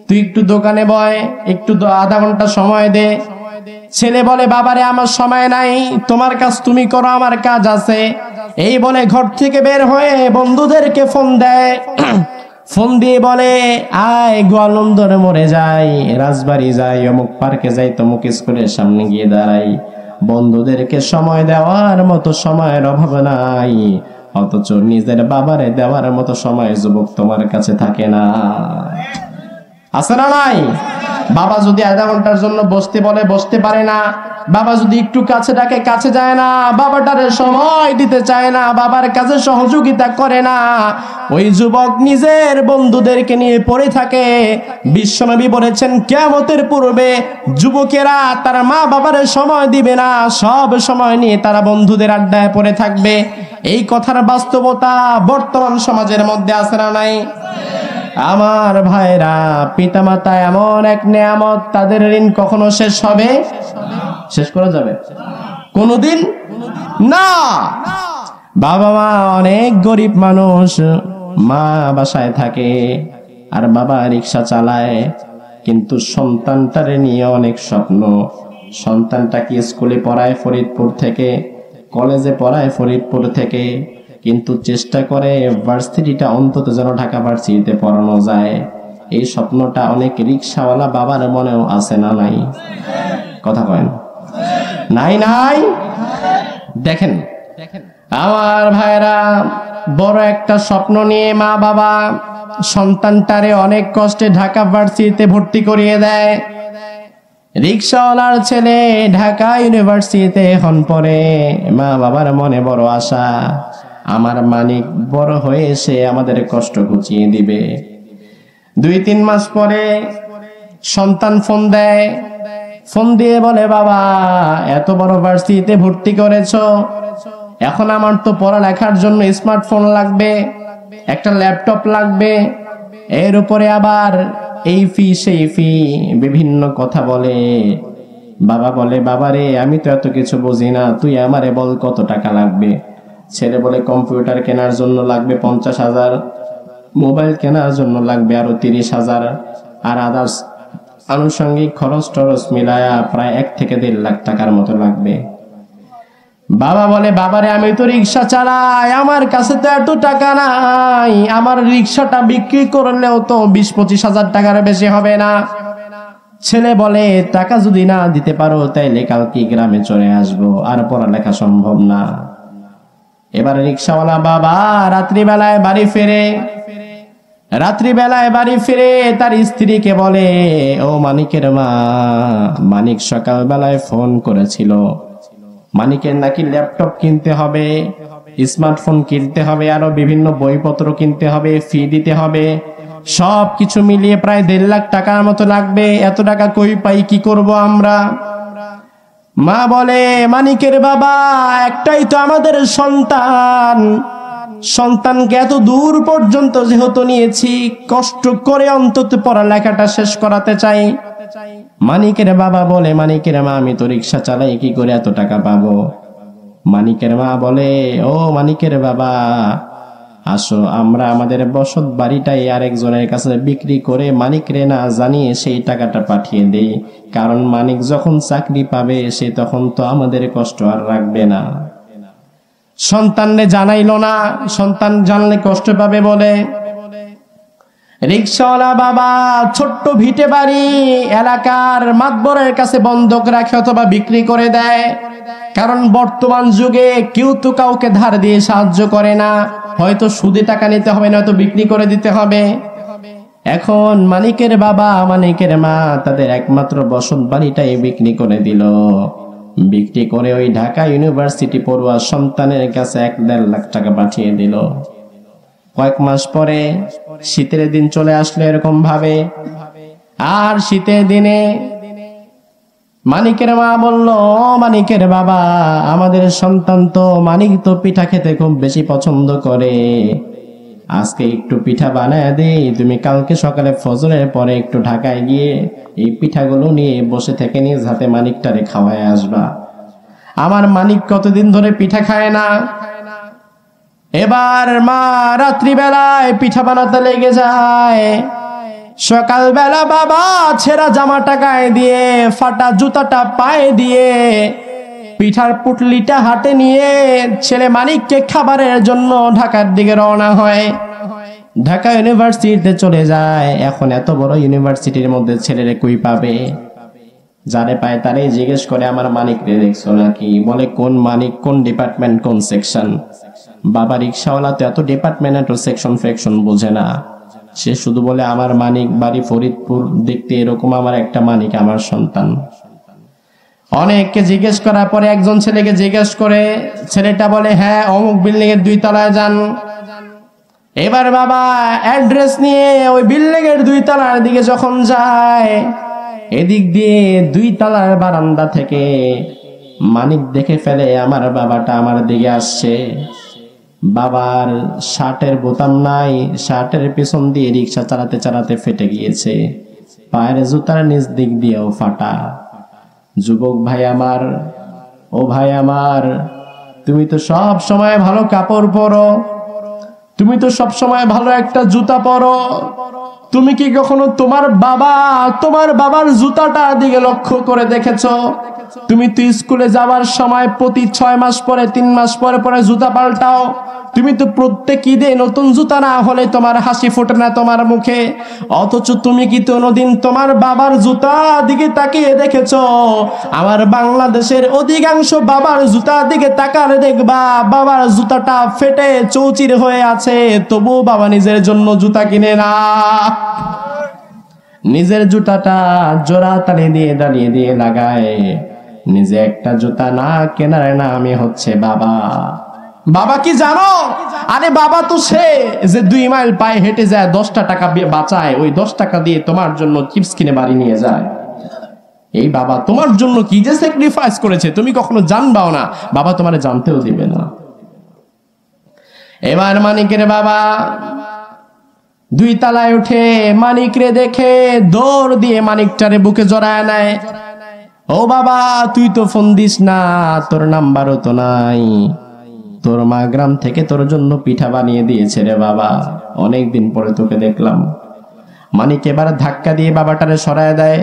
তুই একটু দোকানে বয়, একটু আধা ঘন্টা সময় দে। ছেলে বলে, বাবারে আমার সময় নাই, তোমার কাজ তুমি করো, আমার কাজ আছে। এই বলে ঘর থেকে বের হয়ে বন্ধুদেরকে ফোন দেয়। ফোন দিয়ে বলে, আয় গোয়ালন্দরে মরে যাই, রাজবাড়ি যাই, অমুক পার্কে যাই, তমুক স্কুলের সামনে গিয়ে দাঁড়াই। বন্ধুদেরকে সময় দেওয়ার মতো সময়ের অভাব নাই, অথচ নিজের বাবারে দেওয়ার মতো সময় যুবক তোমার কাছে থাকে না। আছে না নাই? বাবা যদি আধা ঘন্টার জন্য বসতে বলে, বসতে পারে না। বাবা যদি একটু কাছে ডাকে, কাছে যায় না। বাবাটারে সময় দিতে চায় না, বাবার কাছে সহযোগিতা করে না। ওই যুবক নিজের বন্ধুদেরকে নিয়ে পড়ে থাকে। বিশ্বনবী বলেছেন, কিয়ামতের পূর্বে যুবকেরা তার মা বাবারে সময় দিবে না, সব সময় নিয়ে তারা বন্ধুদের আড্ডায় পড়ে থাকবে। এই কথার বাস্তবতা বর্তমান সমাজের মধ্যে আছে না নাই? আমার ভাইরা, পিতামাতা এমন এক নেয়ামত, তাদের ঋণ কখনো শেষ হবে? শেষ করা যাবে কোনদিন না। বাবা মা অনেক গরিব মানুষ, মা বাসায় থাকে আর বাবা রিক্সা চালায়, কিন্তু সন্তানটারে নিয়ে অনেক স্বপ্ন। সন্তানটাকে স্কুলে পড়ায় ফরিদপুর থেকে, কলেজে পড়ায় ফরিদপুর থেকে, কিন্তু চেষ্টা করে ভার্সিটিটা অন্তত যেন ঢাকা ভার্সিটিতে পড়ানো যায়। এই স্বপ্নটা অনেক রিক্সাওয়ালা বাবার মনেও আছে না নাই? কথা কয়েন নাই? নাই? দেখেন আমার ভাইরা, বড় একটা স্বপ্ন নিয়ে মা বাবা সন্তানটারে অনেক কষ্টে ঢাকা ভার্সিটিতে ভর্তি করিয়ে দেয়। রিক্সাওয়ালার ছেলে ঢাকা ইউনিভার্সিটিতে এখন পড়ে। মা বাবার মনে বড় আশা, আমার মানিক বড় হয়ে এসে আমাদের কষ্ট ঘুচিয়ে দিবে। 2-3 মাস পরে সন্তান ফোন দেয়। ফোন দিয়ে বলে, বাবা এত বড় ভার্সিটিতে ভর্তি করেছো, এখন আমার তো পড়ালেখার জন্য স্মার্টফোন লাগবে, একটা ল্যাপটপ লাগবে, এর উপরে আবার এই ফি সেই ফি, বিভিন্ন কথা বলে। বাবা বলে, বাবারে আমি তো এত কিছু বুঝি না, তুই আমারে বল কত টাকা লাগবে। ছেলে বলে, কম্পিউটার কেনার জন্য লাগবে 50,000, মোবাইল কেনার জন্য লাগবে আরো 30,000, আর আদার্স আনুষঙ্গিক খরচ টরচ মিলায়া প্রায় 1 থেকে 1.5 লাখ টাকার মতো লাগবে। বাবা বলে, বাবারে আমি তো রিক্সা চালাই, আমার কাছে তো এত টাকা নাই, আমার রিক্সাটা বিক্রি করলেও তো 20-25 হাজার টাকার বেশি হবে না। ছেলে বলে, টাকা যদি না দিতে পারো তাইলে কালকে গ্রামে চলে আসবো, আর পড়ালেখা সম্ভব না। এবার রিক্সাওয়ালা বাবা রাত্রিবেলায় বাড়ি ফিরে তার স্ত্রীকে বলে, ও মানিকের মা, মানিক সকালবেলায় ফোন করেছিল, মানিকের নাকি ল্যাপটপ কিনতে হবে, স্মার্টফোন কিনতে হবে, আরো বিভিন্ন বইপত্র কিনতে হবে, ফি দিতে হবে, সবকিছু মিলিয়ে প্রায় 1.5 লাখ টাকার মতো লাগবে। এত টাকা কই পাই, কি করব আমরা? মা বলে, মানিকের বাবা, একটাই তো আমাদের সন্তান, সন্তানকে এত দূর পর্যন্ত যেহেতু নিয়েছি, কষ্ট করে অন্তত পড়ালেখাটা শেষ করাতে চাই। মানিকের বাবা বলে, মানিকের মা, আমি তো রিক্সা চালাই, কি করে এত টাকা পাবো? মানিকের মা বলে, ও মানিকের বাবা, আসো আমরা আমাদের বসত বাড়িটাই আরেকজনের কাছে বিক্রি করে মানিকরে না জানিয়ে সেই টাকাটা পাঠিয়ে দেই, কারণ মানিক যখন চাকরি পাবে সে তখন তো আমাদের কষ্ট আর রাখবে না। সন্তানরে জানাইলো না, সন্তান জানলে কষ্ট পাবে বলে রিক্সাওয়ালা বাবা ছোট্ট ভিটে বাড়ি এলাকার মাতবরের কাছে বন্ধক রাখে অথবা বিক্রি করে দেয়, কারণ বর্তমান যুগে কেউ তো কাউকে ধার দিয়ে সাহায্য করে না, হয়তো সুদে টাকা নিতে হবে, নয়তো বিক্রি করে দিতে হবে। এখন মানিকের বাবা মানিকের মা তাদের একমাত্র বসত বাড়িটাই বিক্রি করে দিল। বিক্রি করে ওই ঢাকা ইউনিভার্সিটি পড়ুয়া সন্তানের কাছে 1.5 লাখ টাকা পাঠিয়ে দিল। কয়েক মাস পরে শীতের দিন চলে আসলো এরকম ভাবে, আর শীতের দিনে মানিকের মা বলল, মানিকের বাবা, আমাদের সন্তান তো মানিক তো পিঠা খেতে খুব বেশি পছন্দ করে, আজকে একটু পিঠা বানায় দে, তুমি কালকে সকালে ফজরের পরে একটু ঢাকায় গিয়ে এই পিঠাগুলো নিয়ে বসে থেকে নিজ হাতে মানিকটারে খাওয়ায় আসবা। আমার মানিক কতদিন ধরে পিঠা খায় না। এবার মা রাত্রিবেলায় পিঠা বানাতে লেগে যায়। সকালবেলা বাবা ছেঁড়া জামাটা গায়ে দিয়ে, ফাটা জুতাটা পায়ে দিয়ে, পিঠার পুটলিটা হাতে নিয়ে ছেলে মানিককে খাবারের জন্য ঢাকার দিকে রওনা হয়। ঢাকা ইউনিভার্সিটিতে চলে যায়। এখন এত বড় ইউনিভার্সিটির মধ্যে ছেলেরে কই পাবে? যারে পায় তারে জিজ্ঞেস করে, আমার মানিক রে দেখছো নাকি? বলে, কোন মানিক, কোন ডিপার্টমেন্ট, কোন সেকশন? বাবা রিক্সাওয়ালা তো এত ডিপার্টমেন্ট এত সেকশন ফ্যাকশন বোঝে না, সে শুধু বলে, আমার মানিক বাড়ি ফরিদপুর, দেখতে এরকম আমার একটা মানিক আমার সন্তান। অনেককে জিজ্ঞেস করার পরে একজন ছেলেকে জিজ্ঞেস করে, ছেলেটা বলে, হ্যাঁ অমুক বিল্ডিং এর 2 তলায় যান। এবার বাবা অ্যাড্রেস নিয়ে ওই বিল্ডিং এর 2 তলার দিকে যখন যায়, এদিক দিয়ে 2 তলার বারান্দা থেকে মানিক দেখে ফেলে আমার বাবাটা আমার দিকে আসছে। বাবার শার্টের বোতাম নাই, শার্টের পেছন দিয়ে রিক্সা চালাতে চালাতে ফেটে গিয়েছে, পায়ের জুতার নিচ দিক দিয়েও ফাটা। যুবক ভাই আমার, ও ভাই আমার, তুমি তো সব সময় ভালো কাপড় পরো, তুমি তো সব সময় ভালো একটা জুতা পরো, তুমি কি কখনো তোমার বাবার জুতাটা দিকে লক্ষ্য করে দেখেছো? তুমি তো স্কুলে যাওয়ার সময় প্রতি 6 মাস পরে 3 মাস পরে পরে জুতা পাল্টাও, তুমি তো প্রত্যেক ঈদে নতুন জুতা না হলে তোমার হাসি ফোটে না তোমার মুখে, অথচ তুমি কি কোনোদিন তোমার বাবার জুতা দিকে তাকিয়ে দেখেছো? আমার বাংলাদেশের অধিকাংশ বাবার জুতা দিকে তাকালে দেখবা বাবার জুতাটা ফেটে চৌচির হয়ে আছে, তবু বাবা নিজের জন্য জুতা কিনে না, নিজের জুতাটা জোড়া তালি দিয়ে দাঁড়িয়ে দিয়ে লাগায়। নিজে একটা জুতা না কেনার নামই হচ্ছে বাবা। বাবা কি জানো? আরে বাবা তো সে যে 2 মাইল পায়ে হেঁটে যায়, 10টা টাকা বাঁচায়, ওই 10 টাকা দিয়ে তোমার জন্য চিপস কিনে বাড়ি নিয়ে যায়। এই বাবা তোমার জন্য কি যে স্যাক্রিফাইস করেছে তুমি কখনো জানবাও না, বাবা তোমারে জানতেও দিবে না। এবার মানিকের বাবা 2 তলায় উঠে মানিকরে দেখে দৌড় দিয়ে মানিকটারে বুকে জড়ায় নেয়। ও বাবা, তুই তো ফোন দিস না, তোর নাম্বারও তো নাই, তোর মা গ্রাম থেকে তোর জন্য পিঠা বানিয়ে দিয়েছে রে বাবা, অনেকদিন পরে তোকে দেখলাম। মানিক এবার ধাক্কা দিয়ে বাবাটারে সরায় দেয়,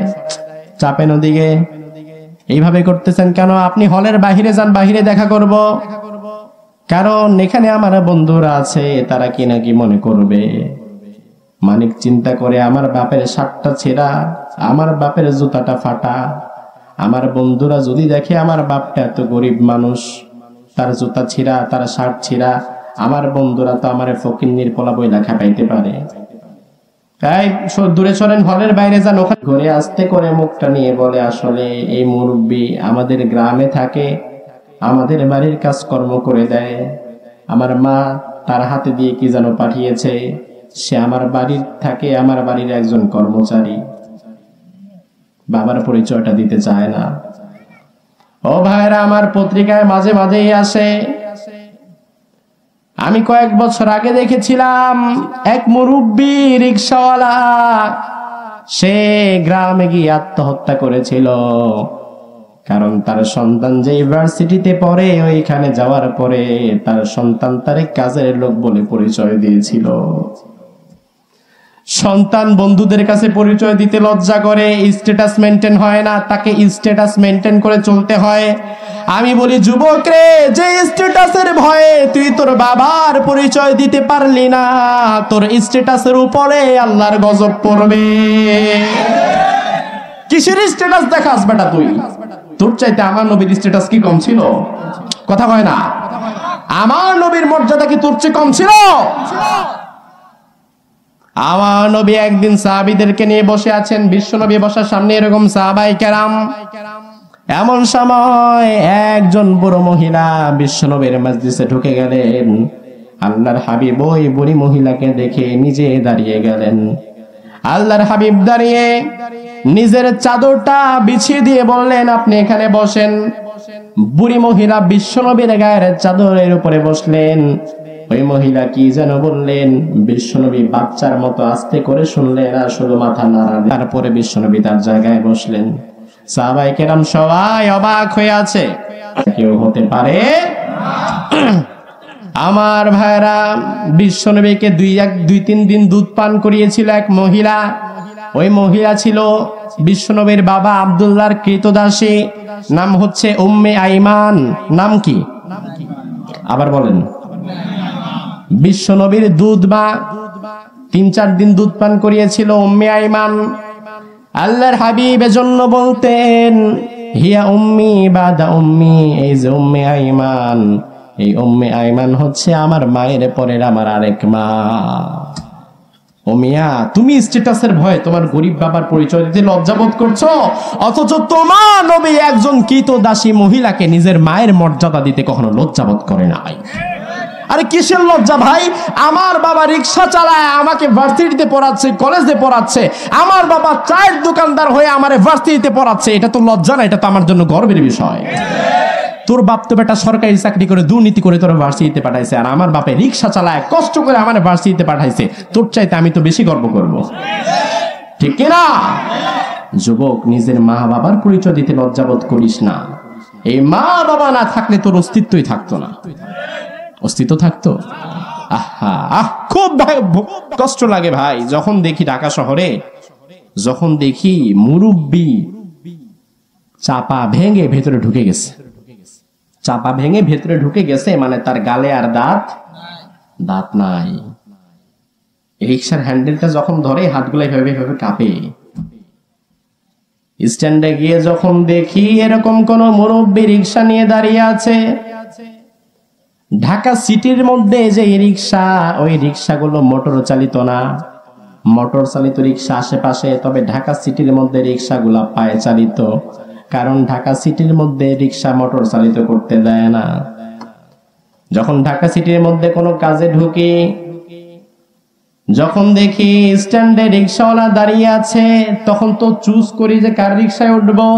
চাপেন ওদিকে। এইভাবে করতেছেন কেন? আপনি হলের বাহিরে যান, বাহিরে দেখা করব, কারণ এখানে আমার বন্ধুরা আছে, তারা কি নাকি মনে করবে। মানিক চিন্তা করে, আমার বাপের শার্টটা ছেঁড়া, আমার বাপের জুতাটা ফাটা, আমার বন্ধুরা যদি দেখে আমার বাপটা এত গরিব মানুষ, তার জুতা ছিঁড়া, তার শার্ট ছিঁড়া। আমার বন্ধুরা তো আমার ফকিন্নির পোলা বইলা খাপাইতে পারে। তাই দূরে সরেন, হলের বাইরে যান, ওখানে ঘুরে আস্তে করে মুখটা নিয়ে বলে, আসলে এই মুরব্বী আমাদের গ্রামে থাকে, আমাদের বাড়ির কাজকর্ম করে দেয়। আমার মা তার হাতে দিয়ে কি যেন পাঠিয়েছে, সে আমার বাড়ির থাকে, আমার বাড়ির একজন কর্মচারী। বাবার পরিচয়টা দিতে চায় না। ও ভাইরা আমার, পত্রিকায় মাঝে মাঝেই আসে। আমি কয়েক বছর আগে দেখেছিলাম এক মুরব্বী রিকশাওয়ালা, সে গ্রামে গিয়ে আত্মহত্যা করেছিল। কারণ তার সন্তান যে ইউনিভার্সিটিতে পড়ে, ওইখানে যাওয়ার পরে তার সন্তান তার কাজের লোক বলে পরিচয় দিয়েছিল। সন্তান বন্ধুদের কাছে পরিচয় দিতে লজ্জা করে, স্ট্যাটাস মেনটেন হয় না, তাকে স্ট্যাটাস মেনটেন করে চলতে হয়। আমি বলি, যুবক রে, যে স্ট্যাটাসের ভয়ে তুই তোর বাবার পরিচয় দিতে পারলি না, তোর স্ট্যাটাসের উপরে আল্লাহর গজব পড়বে। কিসের স্ট্যাটাস দেখাস বেটা তুই? তোর চাইতে আমার নবীর স্ট্যাটাস কি কম ছিল? কথা কয় না। আমার নবীর মর্যাদা কি তোর চেয়ে কম ছিল? আমার নবী একদিন সাহাবীদেরকে নিয়ে বসে আছেন, বিশ্ব নবী বসার সামনে এরকম সাহাবায়ে কেরাম। এমন সময় একজন বুড়ো মহিলা বিশ্ব নবীর মজলিসে ঢুকে গেলেন। আল্লাহর হাবিব ওই বুড়ি মহিলাকে দেখে নিজে দাঁড়িয়ে গেলেন। আল্লাহর হাবিব দাঁড়িয়ে নিজের চাদরটা বিছিয়ে দিয়ে বললেন, আপনি এখানে বসেন। বুড়ি মহিলা বিশ্ব নবীর গায়ের চাদরের উপরে বসলেন। ওই মহিলা কি যেন বললেন, বিশ্বনবী বাচ্চার মতো আস্তে করে শুনলেন আর শুধু মাথা নাড়া। তারপরে বিশ্বনবী তার জায়গায় বসলেন। সাহাবায়ে কেরাম সবাই অবাক হয়ে আছে, কেউ হতে পারে। আমার ভাইরা, বিশ্বনবীকে দুই তিন দিন দুধ পান করিয়েছিল এক মহিলা। ওই মহিলা ছিল বিশ্বনবীর বাবা আব্দুল্লাহর কৃতদাসী, নাম হচ্ছে উম্মে আইমান। নাম কি? আবার বলেন। বিশ্বনবীর দুধ মা 3-4 দিন দুধ পান করিয়েছিল উম্মে আইমান। আল্লাহর হাবিব এজন্য বলতেন, হিয়া উম্মি বাদা উম্মি। এই যে উম্মে আইমান, এই উম্মে আইমান হচ্ছে আমার মায়ের পরের আমার আরেক মা। ও মিয়া, তুমি স্ট্যাটাসের ভয়ে তোমার গরিব বাবার পরিচয় দিতে লজ্জাবোধ করছো, অথচ তোমার নবী একজন কৃতদাসী মহিলাকে নিজের মায়ের মর্যাদা দিতে কখনো লজ্জাবোধ করে নাই। আরে কিসের লজ্জা ভাই? আমার বাবা রিক্সা চালায়, আমাকে ভার্সিটিতে পড়াচ্ছে, কলেজে পড়াচ্ছে। আমার বাবা চায়ের দোকানদার হয়ে আমারে ভার্সিটিতে পড়াচ্ছে। এটা তো লজ্জা না, এটা তো আমার জন্য গর্বের বিষয়। তোর বাপ তো বেটা সরকারি চাকরি করে দুর্নীতি করে তোর ভার্সিটিতে পাঠাইছে, আর আমার বাপে রিক্সা চালায় কষ্ট করে আমার ভার্সিটিতে পাঠাইছে। তোর চাইতে আমি তো বেশি গর্ব করব, ঠিক কিনা? যুবক, নিজের মা বাবার পরিচয় দিতে লজ্জাবোধ করিস না। এই মা বাবা না থাকলে তোর অস্তিত্বই থাকতো না। অস্তিত্ব থাকতো? খুব কষ্ট লাগে ভাই যখন দেখি ঢাকা শহরে, যখন দেখি মুরব্বি চাপা ভেঙে ভেতরে ঢুকে গেছে। চাপা ভেঙে ভেতরে ঢুকে গেছে মানে তার গালে আর দাঁত নাই। রিক্সার হ্যান্ডেলটা যখন ধরে হাতগুলো এভাবে এভাবে কাঁপে। স্ট্যান্ডে গিয়ে যখন দেখি এরকম কোন মুরব্বি রিক্সা নিয়ে দাঁড়িয়ে আছে, ঢাকা সিটির মধ্যে যে রিক্সা, ওই রিক্সাগুলো মোটর চালিত না, মোটর চালিত রিক্সা আশেপাশে, তবে ঢাকা সিটির মধ্যে রিক্সাগুলা পায়ে চালিত। কারণ ঢাকা সিটির মধ্যে রিক্সা মোটর চালিত করতে দেয় না। যখন ঢাকা সিটির মধ্যে কোনো কাজে ঢুকি, যখন দেখি স্ট্যান্ডে রিক্সাওয়ালা দাঁড়িয়ে আছে, তখন তো চুজ করি যে কার রিক্সায় উঠবো।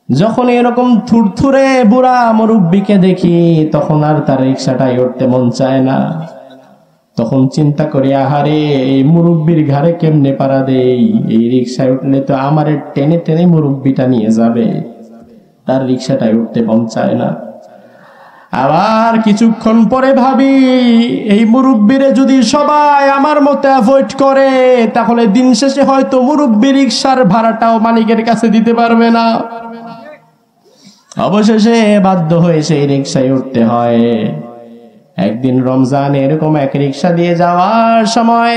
যখন এরকম থুরথুরে বুড়া মুরব্বিকে দেখি, তখন আর তার রিক্সাটাই উঠতে মন চায় না। তখন চিন্তা করি, আহারে এই মুরব্বির ঘাড়ে কেমনে পাড়া দেই। এই রিক্সায় উঠলে তো আমার টেনে টেনে মুরব্বিটা নিয়ে যাবে, তার রিক্সাটাই উঠতে মন চায় না। আবার কিছুক্ষণ পরে ভাবি, এই মুরব্বিরে যদি সবাই আমার মতো অ্যাভয়েড করে, তাহলে দিন শেষে হয়তো মুরব্বি রিক্সার ভাড়াটাও মালিকের কাছে দিতে পারবে না। অবশেষে বাধ্য হয়ে সেই রিক্সায় উঠতে হয়। একদিন রমজান এরকম এক রিক্সা দিয়ে যাওয়ার সময়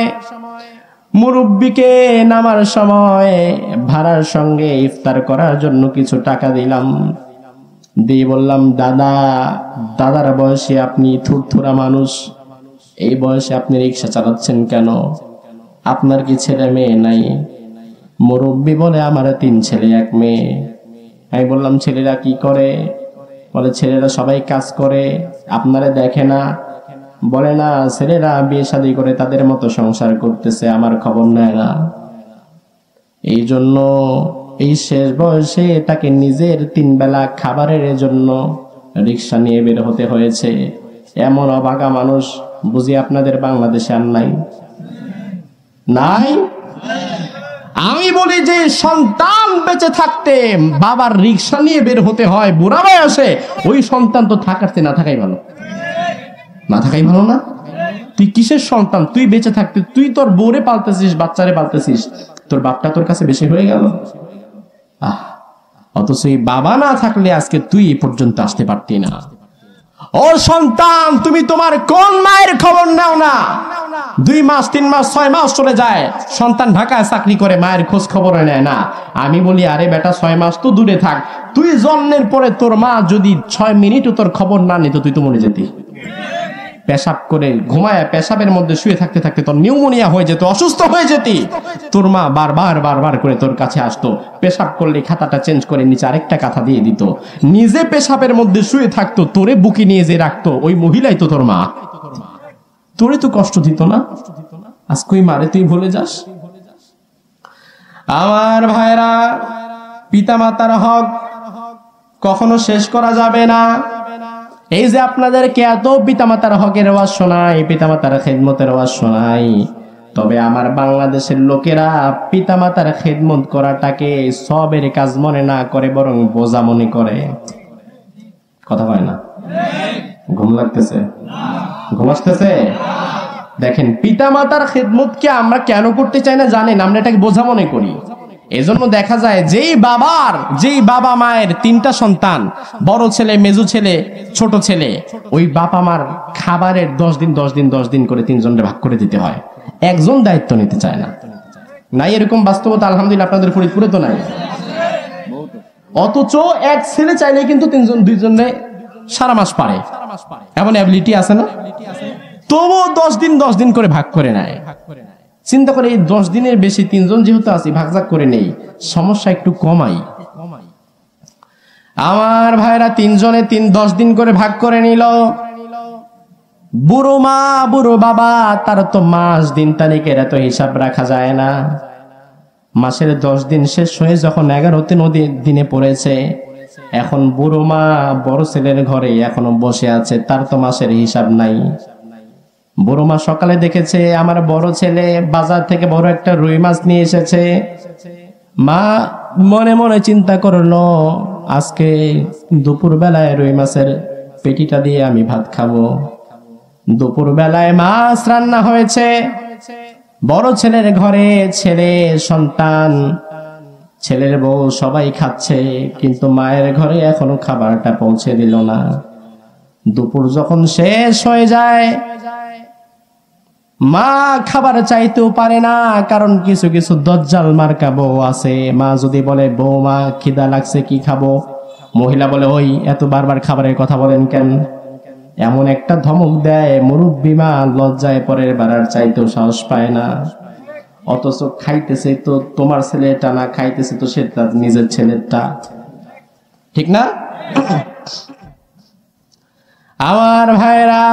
মুরব্বিকে নামার সময় ভাড়ার সঙ্গে ইফতার করার জন্য কিছু টাকা দিলাম। দিয়ে বললাম, দাদা, দাদার বয়সে আপনি থুরথুরা মানুষ, এই বয়সে আপনি রিক্সা চালাচ্ছেন কেন? আপনার কি ছেলে মেয়ে নাই? মুরব্বী বলে, আমার 3 ছেলে 1 মেয়ে। আমি বললাম, ছেলেরা কি করে? বলে, ছেলেরা সবাই কাজ করে, আপনারা দেখে না। বলে, না, ছেলেরা বিয়ে শাদী করে তাদের মতো সংসার করতেছে, আমার খবর নেয় না। এই জন্য এই শেষ বয়সে তাকে নিজের 3 বেলা খাবারের জন্য রিক্সা নিয়ে বের হতে হয়েছে। এমন অভাগা মানুষ বুঝি আপনাদের বাংলাদেশে আর নাই? নাই? আমি বলি যে সন্তান বেঁচে থাকতে বাবার রিক্সা নিয়ে বের হতে হয় বুড়া বয়সে, ওই সন্তান তো থাকাতে না থাকাই ভালো। না থাকাই ভালো না? তুই কিসের সন্তান? তুই বেঁচে থাকতে তুই তোর বউরে পালতেছিস, বাচ্চারে পালতেছিস, তোর বাপটা তোর কাছে বেশি হয়ে গেল। অথচ এই বাবা না থাকলে আজকে তুই এ পর্যন্ত আসতে পারতি না। ও সন্তান, তুমি তোমার কোন মায়ের খবর নাও না? 2 মাস 3 মাস 6 মাস চলে যায়, সন্তান ঢাকায় চাকরি করে, মায়ের খোঁজ খবর নেয় না। আমি বলি, আরে বেটা, 6 মাস তো দূরে থাক, তুই জন্মের পরে তোর মা যদি 6 মিনিটও তোর খবর না নিত, তুই তো মরে যেতি। পেশাব করে ঘুমায়, পেশাবের মধ্যে শুয়ে থাকতে থাকতে তোর নিউমোনিয়া হয়ে যেত, অসুস্থ হয়ে যেতি। তোর মা বারবার করে তোর কাছে আসতো, পেশাব করলে খাতাটা চেঞ্জ করে নিচে আরেকটা কাঁথা দিয়ে দিত। নিজে পেশাবের মধ্যে শুয়ে থাকতো, তোরে বুকে নিয়ে যে রাখতো, ওই মহিলাই তো তোর মা। তোরে তো কষ্ট দিত না? আজকে ওই মারে তুই ভুলে যাস? আমার ভাইরা, পিতা মাতার হক কখনো শেষ করা যাবে না। এই যে আপনাদেরকে এত পিতামাতার হকের আওয়াজ শোনাই, পিতামাতার খেদমতের আওয়াজ শোনাই, তবে আমার বাংলাদেশের লোকেরা পিতামাতার খেদমত করাটাকে সবের কাজ মনে না করে, বরং বোঝা মনে করে। কথা হয় না? ঘুম লাগতেছে? ঘুম আসতেছে? দেখেন, পিতামাতার খেদমতকে আমরা কেন করতে চাই না জানেন? আমরা এটাকে বোঝা মনে করি। এজন্য দেখা যায় যেই বাবা মায়ের 3টা সন্তান, বড় ছেলে, মেজো ছেলে, ছোট ছেলে, ওই বাবা মার খাবারের 10 দিন করে 3 জনের ভাগ করে দিতে হয়। একজন দায়িত্ব নিতে চায় না। নাই এরকম বাস্তবতা? আলহামদুলিল্লাহ আপনাদের ফরিদপুরে তো নাই। অথচ এক ছেলে চাইলে কিন্তু 2 জনে সারা মাস পারে, এমন অ্যাবিলিটি আছে না? তবুও 10 দিন করে ভাগ করে নেয়। চিন্তা করে, এই 10 দিনের বেশি 3 জন যেহেতু আছি, ভাগ করে নেই, সমস্যা একটু কমাই। আমার ভাইরা 3 জনে 10 দিন করে ভাগ করে নিল। বুড়ো মা বুড়ো বাবা, তার তো মাস দিন তারিখের এত হিসাব রাখা যায় না। মাসের 10 দিন শেষ হয়ে যখন 11তে দিনে পড়েছে, এখন বুড়ো মা বড় ছেলের ঘরে এখনো বসে আছে, তার তো মাসের হিসাব নাই। বুড়ো মা সকালে দেখেছে আমার বড় ছেলে বাজার থেকে বড় একটা রুই মাছ নিয়ে এসেছে। মা মনে মনে চিন্তা করলো, আজকে দুপুর বেলায় রুই মাছের পেটিটা দিয়ে আমি ভাত খাবো। দুপুর বেলায় মাছ রান্না হয়েছে, বড় ছেলের ঘরে ছেলে, সন্তান, ছেলের বউ সবাই খাচ্ছে, কিন্তু মায়ের ঘরে এখনো খাবারটা পৌঁছে দিল না। দুপুর যখন শেষ হয়ে যায়, মা খাবার চাইতেও পারে না, কারণ কিছু কিছু দজ্জাল মার্কা বউ আছে। মা যদি বলে, বৌমা খিদা লাগছে, কি খাবো? মহিলা বলে, ওই এত বারবার খাবারের কথা বলেন কেন? এমন একটা ধমক দেয়, মুরব্বী মা লজ্জায় পরের বারার চাইতেও সাহস পায় না। অথচ খাইতেছে তো তোমার ছেলেটা না, খাইতেছে তো সেটা নিজের ছেলেরটা, ঠিক না? আমার ভাইরা,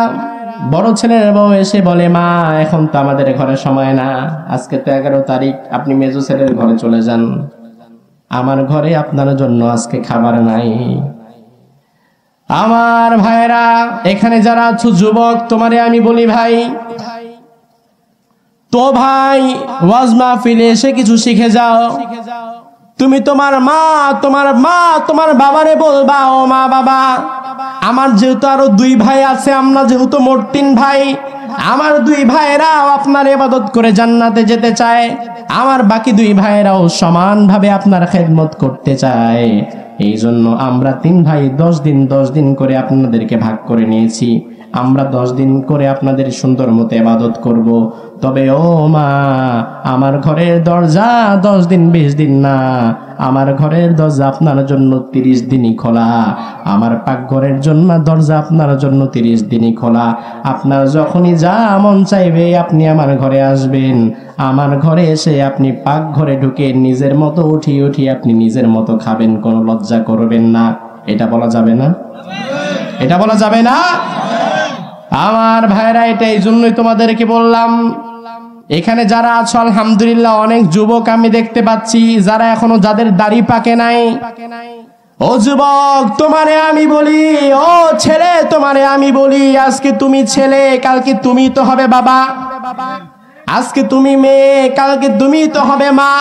বড় ছেলের বউ এসে বলে, মা এখন তো আমাদের ঘরে সময় না, আজকে তো 11 তারিখ, আপনি মেজো ছেলের ঘরে চলে যান, আমার ঘরে আপনার জন্য আজকে খাবার নাই। আমার ভাইরা, এখানে যারা আছো যুবক, তোমারে আমি বলি, ভাই তো ভাই ওয়াজ মাহফিলে এসে কিছু শিখে যাও। তুমি তোমার তোমার বাবারে বলবা, ও মা বাবা, আমার যেহেতু আরো 2 ভাই আছে, আমরা যেহেতু মোট 3 ভাই, আমার 2 ভাইয়েরাও আপনার ইবাদত করে জান্নাতে যেতে চায়, আমার বাকি 2 ভাইয়েরাও সমানভাবে আপনার খেদমত করতে চায়। এই জন্য আমরা 3 ভাই 10 দিন করে আপনাদেরকে ভাগ করে নিয়েছি। আমরা 10 দিন করে আপনাদের সুন্দর মতো ইবাদত করব, তবে ও মা, আমার ঘরের দরজা 10 দিন 20 দিন না, আমার ঘরের দরজা আপনার জন্য 30 দিনই খোলা। আমার পাকঘরের জন্য দরজা আপনার জন্য 30 দিনই খোলা। আপনার যখনই যা মন চাইবে আপনি আমার ঘরে আসবেন। আমার ঘরে এসে আপনি পাকঘরে ঢুকে নিজের মতো উঠি আপনি নিজের মতো খাবেন, কোনো লজ্জা করবেন না। এটা বলা যাবে না? এটা বলা যাবে না? আমার ভাইরা, এটা এই জন্যই তোমাদেরকে বললাম। এখানে যারা আছো আলহামদুলিল্লাহ অনেক যুবক আমি দেখতে পাচ্ছি যারা এখনো যাদের দাড়ি পাকে নাই। ও যুবক তোমারে আমি বলি, ও ছেলে তোমারে আমি বলি, আজকে তুমি ছেলে কালকে তুমি তো হবে বাবা, আজকে তুমি মেয়ে কালকে তুমি তো হবে মা।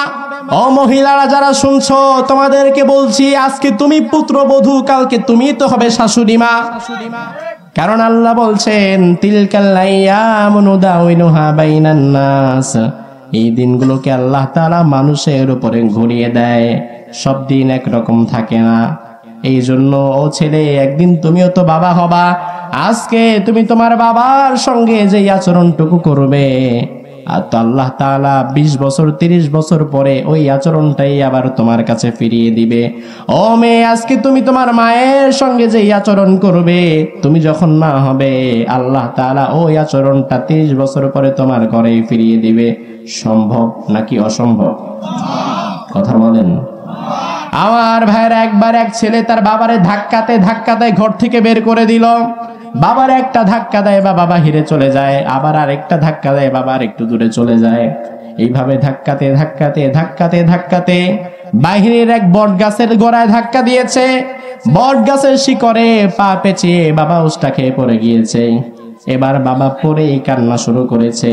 ও মহিলারা যারা শুনছো তোমাদেরকে বলছি, আজকে তুমি পুত্রবধূ কালকে তুমি তো হবে শাশুড়ি মা। কারণ আল্লাহ বলছেন তিলকাল আইয়ামু নুদাউিনুহা বাইনান নাস, এই দিনগুলোকে আল্লাহ তাআলা মানুষের উপরে ঘুরিয়ে দেয়, সব দিন একরকম থাকে না। এই জন্য ও ছেলে, একদিন তুমিও তো বাবা হবা। আজকে তুমি তোমার বাবার সঙ্গে যে আচরণটুকু করবে, আর তো আল্লাহ তাআলা 20 বছর 30 বছর পরে ওই আচরণটাই আবার তোমার কাছে ফিরিয়ে দিবে। ও মেয়ে, আজকে তুমি তোমার মায়ের সঙ্গে যে আচরণ করবে, তুমি যখন মা হবে আল্লাহ তাআলা ওই আচরণটা 30 বছর পরে তোমার ঘরে ফিরিয়ে দিবে। সম্ভব নাকি অসম্ভব? কথা বলেন। আমার ভাইয়ের একবার এক ছেলে তার বাবারে ধাক্কাতে ঘর থেকে বের করে দিল। বাবার একটা ধাক্কা দেয় বাবা বাহিরে চলে যায়, আবার আরেকটা ধাক্কা দেয় বাবা আর একটু দূরে চলে যায়। এইভাবে ধাক্কাতে বাহিরের এক বট গাছের গোড়ায় ধাক্কা দিয়েছে। বট গাছের শিকড়ে পা পেঁচিয়ে বাবা উষ্টা খেয়ে পড়ে গিয়েছে। এবার বাবা পড়েই কান্না শুরু করেছে।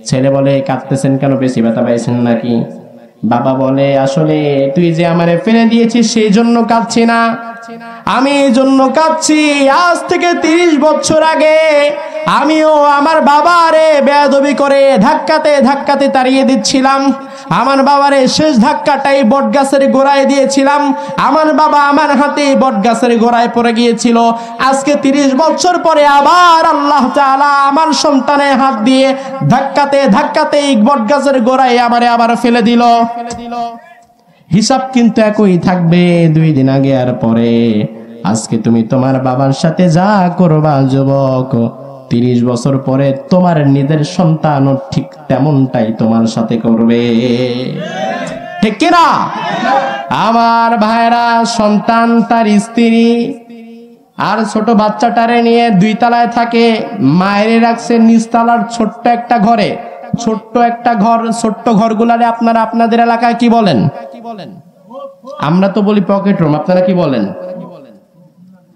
ছেলে বলে, কাঁদতেছেন কেন, বেশি ব্যথা পাইছেন নাকি? বাবা বলে, আসলে তুই যে আমারে ফেলে দিয়েছিস সেই জন্য কাঁদছি না, আমি এই জন্য কাঁদছি, আজ থেকে 30 বছর আগে আমিও আমার বাবারে বেয়াদবি করে ধাক্কাতে তাড়িয়ে দিচ্ছিলাম। আমার বাবারে শেষ ধাক্কাটাই বটগাছের গোড়ায় দিয়েছিলাম। আমার বাবা আমার হাতে বটগাছের গোড়ায় পড়ে গিয়েছিল। আজকে 30 বছর পরে আবার আল্লাহ তাআলা আমার সন্তানের হাত দিয়ে ধাক্কাতে এই বটগাছের গোড়ায় আমারে আবার ফেলে দিল। হিসাব কিন্তু একই থাকবে 2 দিন আগে আর পরে। আজকে তুমি তোমার বাবার সাথে যা করবা যুবক, 30 বছর পরে তোমার নিজের সন্তানও ঠিক তেমনটাই তোমার সাথে করবে। ঠিক কিনা? আমার ভাইরা, সন্তান তার স্ত্রী আর ছোট বাচ্চাটারে নিয়ে 2 তলায় থাকে, মায়েরে রাখছে নিচতলার ছোট্ট একটা ঘরে। ছোট্ট ঘরগুলারে আপনারা আপনাদের এলাকায় কি বলেন? আমরা তো বলি পকেট রুম, আপনারা কি বলেন?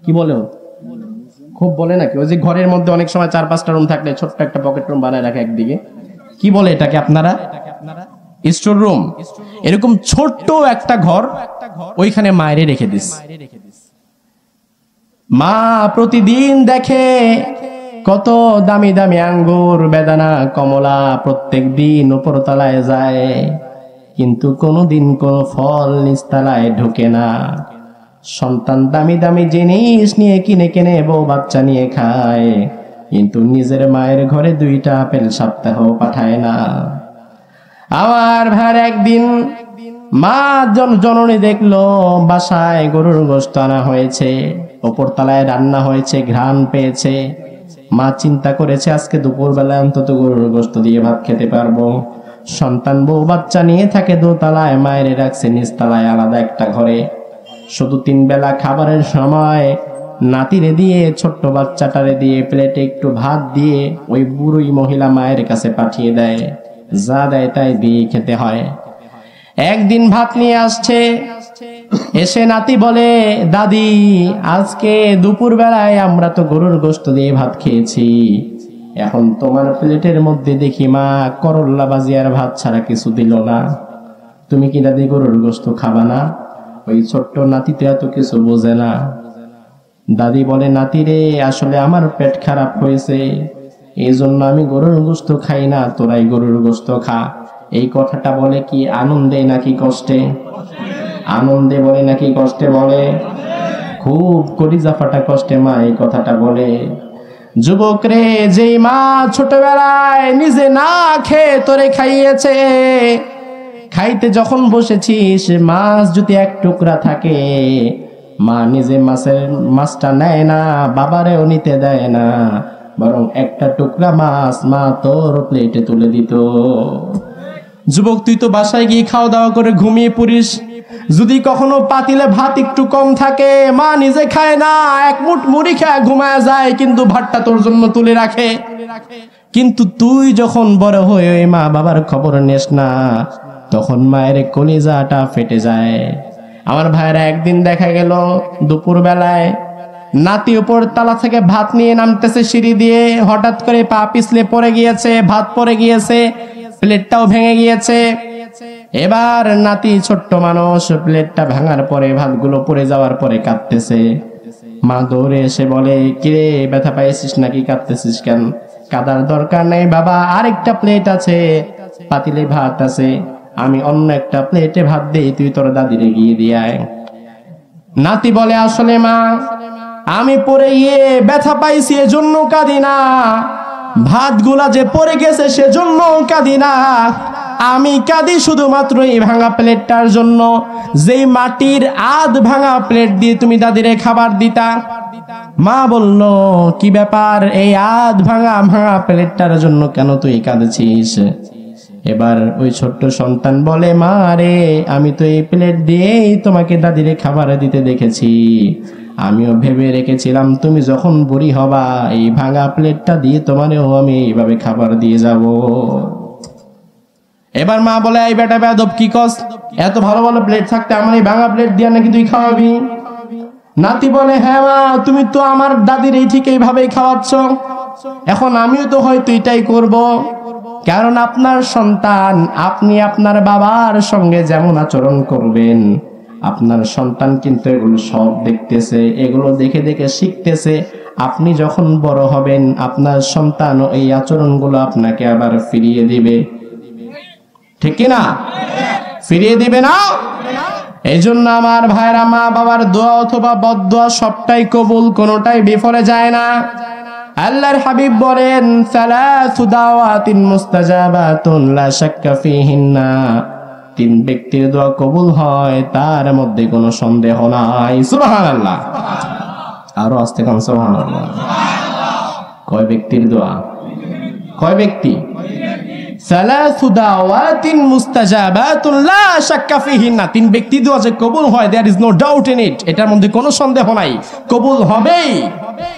কি বলে? খুব বলে নাকি? ওই যে ঘরের মধ্যে অনেক সময় 4-5টা রুম থাকলে ছোট্ট একটা পকেট রুম বানায় রাখে একদিকে, কি বলে এটাকে আপনারা? Store room. এরকম ছোট্ট একটা ঘর, ওইখানে মায়েরে রেখে দিস। মা প্রতিদিন দেখে কত দামি দামি আঙ্গুর, বেদানা, কমলা প্রত্যেক দিন উপর তলায় যায়, কিন্তু কোনোদিন কোনো ফল নিচতলায় ঢোকে না। সন্তান দামি দামি জিনিস নিয়ে কিনে বউ বাচ্চা নিয়ে খায়, কিন্তু নিজের মায়ের ঘরে 2টা আপেল সপ্তাহ পাঠায় না। আমার ভাইয়ের, একদিন মা জননী দেখলো বাসায় গরুর গোশত আনা হয়েছে, উপর তলায় রান্না হয়েছে, ঘ্রাণ পেয়েছে। মা চিন্তা করেছে আজকে দুপুরবেলায় অন্তত গরুর গোশত দিয়ে ভাত খেতে পারবো। সন্তান বউ বাচ্চা নিয়ে থাকে 2 তলায়, মায়ের রাখছে নিচতলায় আলাদা একটা ঘরে। শুধু 3 বেলা খাবারের সময় নাতিরে দিয়ে, ছোট্ট বাচ্চাটারে দিয়ে প্লেটে একটু ভাত দিয়ে ওই বুড়ি মহিলা মায়ের কাছে পাঠিয়ে দেয়, যা দেয় তাই দিয়ে খেতে হয়। একদিন ভাত নিয়ে আসছে, এসে নাতি বলে, দাদি আজকে দুপুর বেলায় আমরা তো গরুর গোশত দিয়ে ভাত খেয়েছি, এখন তোমার প্লেটের মধ্যে দেখি মা করল্লা ভাজি আর ভাত ছাড়া কিছু দিল না, তুমি কি দাদি গরুর গোশত খাবা না? ওই ছোট্ট নাতি তো এত কিছু বোঝে না। দাদি বলে, নাতি রে, আসলে আমার পেট খারাপ হয়েছে, এই জন্য আমি গরুর গোশত খাই না, তোরাই গরুর গোশত খা। এই কথাটা বলে কি আনন্দে নাকি কষ্টে? আনন্দে বলে নাকি কষ্টে বলে? খুব কলিজা ফাটা কষ্টে মা এই কথাটা বলে। যুবক রে, যেই মা ছোটবেলায় নিজে না খেয়ে তোরে খাইয়েছে, খাইতে যখন বসেছিস মাছ যদি এক টুকরা থাকে, মা নিজে মাছটা নেয় না, বাবারেও নিতে দেয় না, বরং একটা টুকরা মাছ মা তোর প্লেটে তুলে দিত। যুবক, তুই তো বাসায় গিয়ে খাওয়া দাওয়া করে ঘুমিয়ে পড়িস, যদি কখনো পাতিলে ভাত একটু কম থাকে, মা নিজে খায় না, এক মুঠ মুড়ি খায় ঘুমায় যায়, কিন্তু ভাতটা তোর জন্য তুলে রাখে। কিন্তু তুই যখন বড় হয়ে ওই মা বাবার খবর নেস না, তখন মায়ের কলিজাটা ফেটে যায়। আমার ভাইরা, একদিন দেখা গেল দুপুর বেলায় নাতি উপর তলা থেকে ভাত নিয়ে নামতেছে সিঁড়ি দিয়ে, হঠাৎ করে পা পিছলে পড়ে গিয়েছে, ভাত পড়ে গিয়েছে, প্লেটটাও ভেঙে গিয়েছে। এবার নাতি ছোট্ট মানুষ, প্লেটটা ভাঙার পরে ভাতগুলো পড়ে যাওয়ার পরে কাঁদতেছে। মা দৌড়ে এসে বলে, কিরে ব্যথা পাইছিস নাকি, কাঁদতেছিস কেন? কাদার দরকার নেই বাবা, আরেকটা প্লেট আছে, পাতিলে ভাত আছে, আমি অন্য একটা প্লেটে ভাত দেই, তুই তোর দাদিরে গিয়ে দিয়ে আয়। নাতি বলে, আসলে মা, আমি পড়ে গিয়ে ব্যথা পাইছি এজন্য কাঁদি না, ভাতগুলা যে পড়ে গেছে সেজন্য কাঁদি না, আমি কাঁদি শুধুমাত্র এই ভাঙা প্লেটটার জন্য, যেই মাটির আধ ভাঙা প্লেট দিয়ে তুমি দাদিরে খাবার দিতা। মা বলল, কি ব্যাপার, এই আধ ভাঙা প্লেটটার জন্য কেন তুই কাঁদছিস? এবার ওই ছোট্ট সন্তান বলে, মা রে, আমি তো এই প্লেট দিয়েই তোমাকে দাদিরে খাবার দিতে দেখেছি, আমিও ভেবে রেখেছিলাম তুমি যখন বুড়ি হবা এই ভাঙা প্লেটটা দিয়ে তোমারেও আমি এইভাবে খাবার দিয়ে যাব। এবার মা বলে, এই বেটা বেয়াদব, কি কস, এত ভালো ভালো প্লেট থাকতে আমার এই ভাঙা প্লেট দিয়ে নাকি তুই খাওয়াবি? নাতি বলে, হ্যাঁ মা, তুমি তো আমার দাদির এই ঠিক এইভাবেই খাওয়াচ্ছ, এখন আমিও তো হয়তো এটাই করব, কারণ আপনার সন্তান, আপনি আপনার বাবার সঙ্গে যেমন আচরণ করবেন, আপনার সন্তান কিন্তু এগুলো সব দেখতেছে, এগুলো দেখে দেখে শিখতেছে। আপনি যখন বড় হবেন, আপনার সন্তান এই আচরণগুলো আপনাকে আবার ফিরিয়ে দিবে, ঠিক কিনা? ফিরিয়ে দিবে না? এই জন্য আমার ভাইরা, মা বাবার দোয়া অথবা বদদোয়া সবটাই কবুল, কোনোটাই বিফলে যায় না। আল্লাহর হাবিব বলেন, সালাসু দাওয়াতিন মুস্তাজাবাতুন লা শাক্কা ফিহিন্না, তিন ব্যক্তির দোয়া কবুল হয়, তার মধ্যে কোনো সন্দেহ নাই। সুবহানাল্লাহ, আরো আস্তে কান সুবহানাল্লাহ। কয় ব্যক্তির দোয়া? কয় ব্যক্তি? সালাসু দাওয়াতিন মুস্তাজাবাতুন লা শাক্কা ফিহিন্না, তিন ব্যক্তি দোয়া যে কবুল হয়, there is no doubt in it, এটার মধ্যে কোনো সন্দেহ নাই, কবুল হবেই।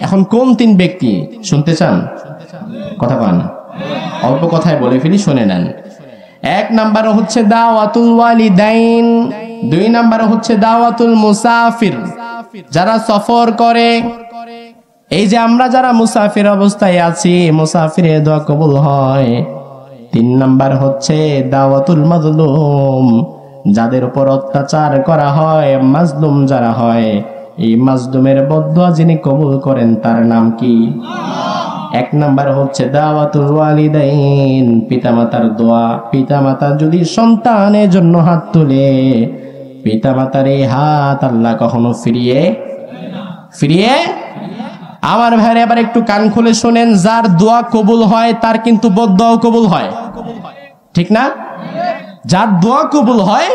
এখন কোন তিন ব্যক্তি শুনতে চান? কথা কন, অল্প কথায় বলে ফেলি, শুনে নেন। এক নাম্বার হচ্ছে দাওয়াতুল ওয়ালিদাইন, দুই নাম্বার হচ্ছে দাওয়াতুল মুসাফির, যারা সফর করে। এই যে আমরা যারা মুসাফির অবস্থায় আছি, মুসাফিরের দোয়া কবুল হয়। তিন নাম্বার হচ্ছে দাওয়াতুল মাজলুম, যাদের উপর অত্যাচার করা হয়, মাজলুম যারা হয়, এই মাজলুমের বদদোয়া যিনি কবুল করেন তার নাম কি? এক নাম্বার হচ্ছে দাওয়াতুল ওয়ালিদাইন, পিতামাতার দোয়া। পিতামাতা যদি সন্তানের জন্য হাত তুলে, পিতামাতার এই হাত আল্লাহ কখনো ফিরিয়ে আমার ভাইরা, এবার একটু কান খুলে শোনেন, যার দোয়া কবুল হয় তার কিন্তু বদদোয়াও কবুল হয়, ঠিক না? যার দোয়া কবুল হয়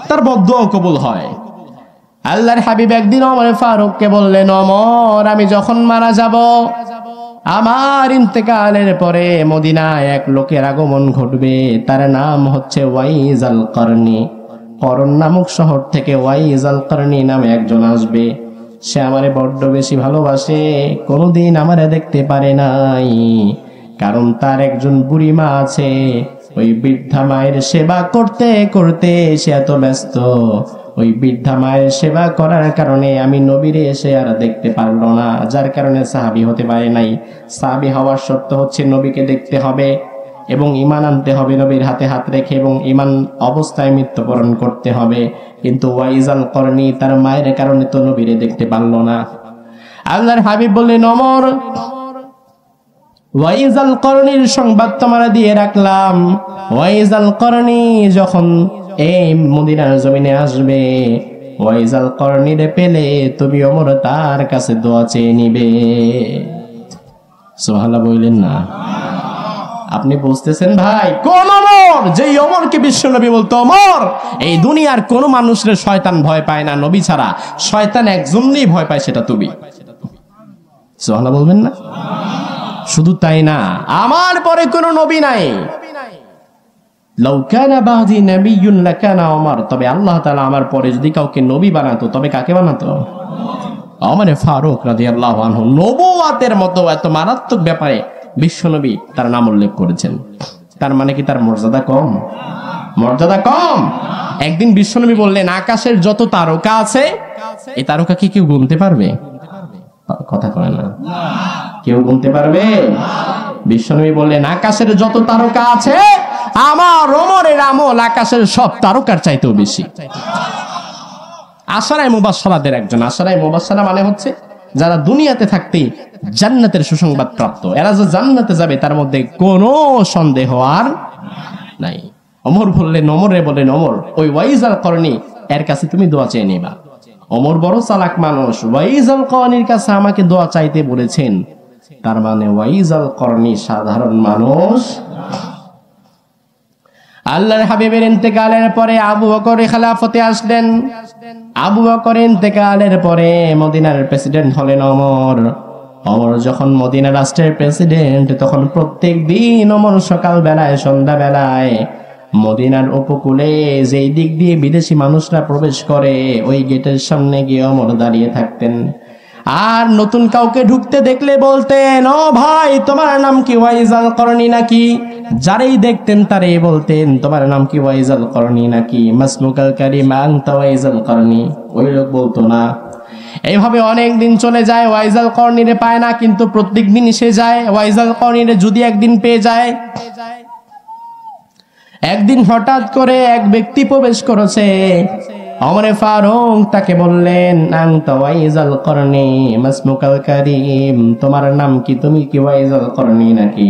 তার বদদোয়াও কবুল হয়। আল্লাহর হাবিব একদিন ওমর ফারুককে বললেন, ওমর, আমি যখন মারা যাব, আমার ইন্তেকালের পরে মদিনায় এক লোকের আগমন ঘটবে, তার নাম হচ্ছে ওয়াইজ আল করনি। করন নামক শহর থেকে ওয়াইজ আল করনি নামে একজন আসবে, সে আমারে বড্ড বেশি ভালোবাসে, কোনোদিন আমারে দেখতে পারে নাই, কারণ তার একজন বুড়ি মা আছে, ওই বৃদ্ধা মায়ের সেবা করতে করতে সে এত ব্যস্ত, ওই বৃদ্ধা মায়ের সেবা করার কারণে আমি নবীরে এসে আর দেখতে পারলো না, যার কারণে সাহাবী হতে পারে নাই। সাহাবী হওয়ার শর্ত হচ্ছে নবীকে দেখতে হবে এবং ঈমান আনতে হবে নবীর হাতে হাত রেখে, এবং ঈমান অবস্থায় মৃত্যুবরণ করতে হবে। কিন্তু ওয়াইজ আল করনি তার মায়ের কারণে তো নবীরে দেখতে পারলো না। আল্লাহর হাবিব বললেন, ওমর, ওয়াইজ আল করনির সংবাদ তোমারা দিয়ে রাখলাম, ওয়াইজ আল করনি যখন এই মদিনার জমিনে আসবে, ওয়াইজ আল করনিরে পেলে তুমি ওমর তার কাছে দোয়া চেয়ে নিবে। সুবহানাল্লাহ বললেন না? আপনি বুঝতেছেন ভাই? কোন ওমর, যেই ওমরকে বিশ্বনবী বলতো ওমর, এই দুনিয়ার কোন মানুষের শয়তান ভয় পায় না নবী ছাড়া, শয়তান একজনই ভয় পায়, সেটা তুমি। সুবহানাল্লাহ বলবেন না? শুধু তাই না, আমার পরে কোন নবী নাই। লাউ কানা বাদি নাবিয়্যুন লাকানা ওমর, তবে আল্লাহ তাআলা আমার পরে যদি কাউকে নবী বানাতো, তবে কাকে বানাতো? ওমর ফারুক রাদিয়াল্লাহু আনহু। নবুয়াতের মতো এত মারাত্মক ব্যাপারে বিশ্বনবী তার নাম উল্লেখ করেছেন। তার মানে কি তার মর্যাদা কম? মর্যাদা কম? একদিন বিশ্বনবী বললেন, আকাশের যত তারকা আছে, এই তারকা কি কেউ গুনতে পারবে? কথা কয় না, কেউ গুনতে পারবে? বিশ্বনবী বললেন, আকাশের যত তারকা আছে, আমার ওমরের আমল আকাশের সব তারকার চাইতেও বেশি। আশারায়ে মুবাশশারাদের একজন। আশারায়ে মুবাশশারা মানে হচ্ছে যারা দুনিয়াতে থাকতেই জান্নাতের সুসংবাদ প্রাপ্ত। এরা যে জান্নাতে যাবে তার মধ্যে কোনো সন্দেহ আর নাই। ওমর বললেন, ওমরে বললেন, ওমর ওই ওয়াইজাল করনি এর কাছে তুমি দোয়া চেয়ে নিবা। ওমর বড় চালাক মানুষ, ওয়াইজাল করনির কাছে আমাকে দোয়া চাইতে বলেছেন, তার মানে ওয়াইজাল করনি সাধারণ মানুষ। আল্লাহর হাবিবের ইন্তেকালের পরে আবু বকর খেলাফতে আসলেন। আবু বকর ইন্তেকালের পরে মদিনার প্রেসিডেন্ট হলেন ওমর। ওমর যখন মদিনা রাষ্ট্রের প্রেসিডেন্ট, তখন প্রত্যেক দিন ওমর সকাল বেলায় সন্ধ্যা বেলায় মদিনার উপকূলে যেই দিক দিয়ে বিদেশি মানুষরা প্রবেশ করে, ওই গেটের সামনে গিয়ে ওমর দাঁড়িয়ে থাকতেন। আর নতুন কাউকে ঢুকতে দেখলে বলতেন, ও ভাই তোমার নাম কি ওয়াইজাল করনি নাকি? যারাই দেখতেন তারাই বলতেন, তোমার নাম কি ওয়াইজাল করনি নাকি? মাসমুকাল কারীম আনতা ওয়াইজাল করনি। ওই লোক বলতো না। এইভাবে অনেক দিন চলে যায়, ওয়াইজাল করনিরে পায় না, কিন্তু প্রত্যেক দিন সে যায়। ওয়াইজাল করনিরে যদি একদিন পেয়ে যায়, একদিন হঠাৎ করে এক ব্যক্তি প্রবেশ করেছে। ওমর ফারুক তাকে বললেন, আনতা ওয়াইজাল করনি মাসমুকাল কারীম, তোমার নাম কি, তুমি কি ওয়াইজাল করনি নাকি?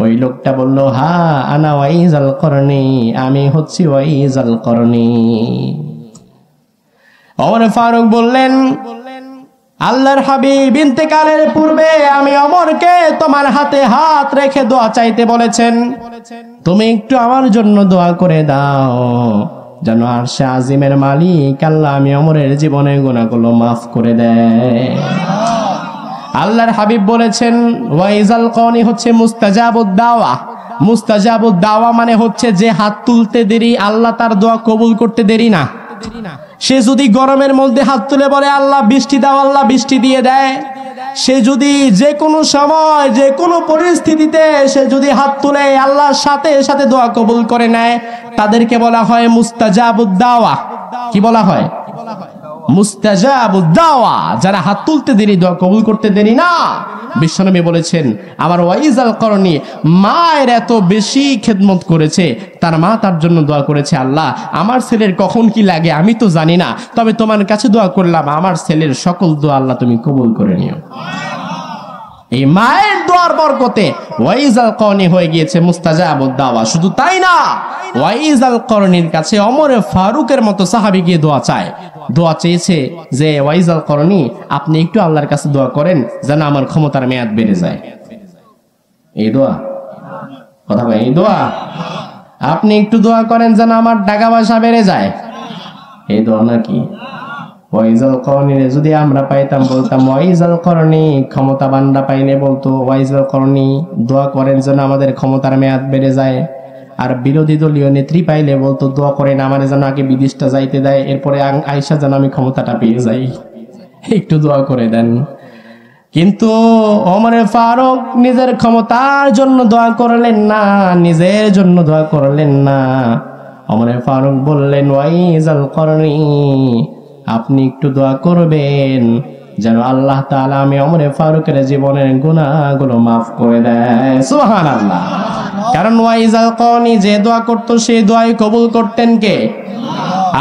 ওই লোকটা বলল, হা আনা ওয়াইজাল করনি, আমি হচ্ছি ওয়াইজাল করনি। ওমর ফারুক বললেন, আল্লাহর হাবিব ইন্তেকালের পূর্বে আমি ওমরকে তোমার হাতে হাত রেখে দোয়া চাইতে বলেছেন, তুমি একটু আমার জন্য দোয়া করে দাও, যেন আরশে আজিমের মালিক আল্লাহ আমি ওমরের জীবনের গুনাহগুলো মাফ করে দেয়। আল্লাহর হাবিব বলেছেন, ওয়াইজাল করনি হচ্ছে মুস্তাজাবুদ দাওয়া। মুস্তাজাবুদ দাওয়া মানে হচ্ছে যে হাত তুলতে দেরি, আল্লাহ তার দোয়া কবুল করতে দেরি না। সে যদি গরমের মধ্যে হাত তুলে বলে আল্লাহ বৃষ্টি দাও, আল্লাহ বৃষ্টি দিয়ে দেয়। সে যদি যে কোনো সময় যে কোনো পরিস্থিতিতে সে যদি হাত তুলে আল্লাহর সাথে সাথে দোয়া কবুল করে নেয়, তাদেরকে বলা হয় মুস্তাজাবুদ দাওয়া। কি বলা হয়? মুস্তাজাবুদ দাওয়া। যারা হাত তুলতে দেরি, দোয়া কবুল করতে দেরি না। বিশ্বনবী বলেছেন, আমার ওয়াইজাল করনি মায়ের এত বেশি খেদমত করেছে, তার মা তার জন্য দোয়া করেছে, আল্লাহ আমার ছেলের কখন কি লাগে আমি তো জানি না, তবে তোমার কাছে দোয়া করলাম আমার ছেলের সকল দোয়া আল্লাহ তুমি কবুল করে নিও। এই মায়ের দোয়ার বরকতে ওয়াইজাল করনি হয়ে গিয়েছে মুস্তাজাবুদ দাওয়া। শুধু তাই না, ওয়াইজাল করনির কাছে ওমর ফারুকের মতো সাহাবী গিয়ে দোয়া চায়। দোয়া চেয়েছে যে ওয়াইজাল করনি আপনি একটু আল্লাহর কাছে দোয়া করেন যেন আমার ক্ষমতার মেয়াদ বেড়ে যায়। এই দোয়া, কথা বলেন, এই দোয়া আপনি একটু দোয়া করেন যেন আমার টাকা পয়সা বেড়ে যায়। এই দোয়া নাকি? ওয়াইজাল করনিরে যদি আমরা পাইতাম বলতাম ওয়াইজাল করনি, ক্ষমতাবানরা পাইলে বলতো ওয়াইজাল করনি দোয়া করেন যেন আমাদের ক্ষমতার মেয়াদ বেড়ে যায়। আর বিরোধী দলীয় নেত্রী পাইলে বলতো দোয়া করেন আমার যেন আগে বিদেশটা যাইতে দেয়, এরপরে আইসা যেন আমি ক্ষমতাটা পেয়ে যাই, একটু দোয়া করে দেন। কিন্তু ওমর ফারুক নিজের ক্ষমতার জন্য দোয়া করলেন না, নিজের জন্য দোয়া করলেন না। ওমর ফারুক বললেন, ওয়াইজাল করনি আপনি একটু দোয়া করবেন যেন আল্লাহ তাআলা আমি ওমর ফারুকের জীবনের গুনাহগুলো মাফ করে দেয়। সুবহানাল্লাহ। কারণ ওয়াইজাল করনি যে দোয়া করতো সেই দোয়াই কবুল করতেন কে?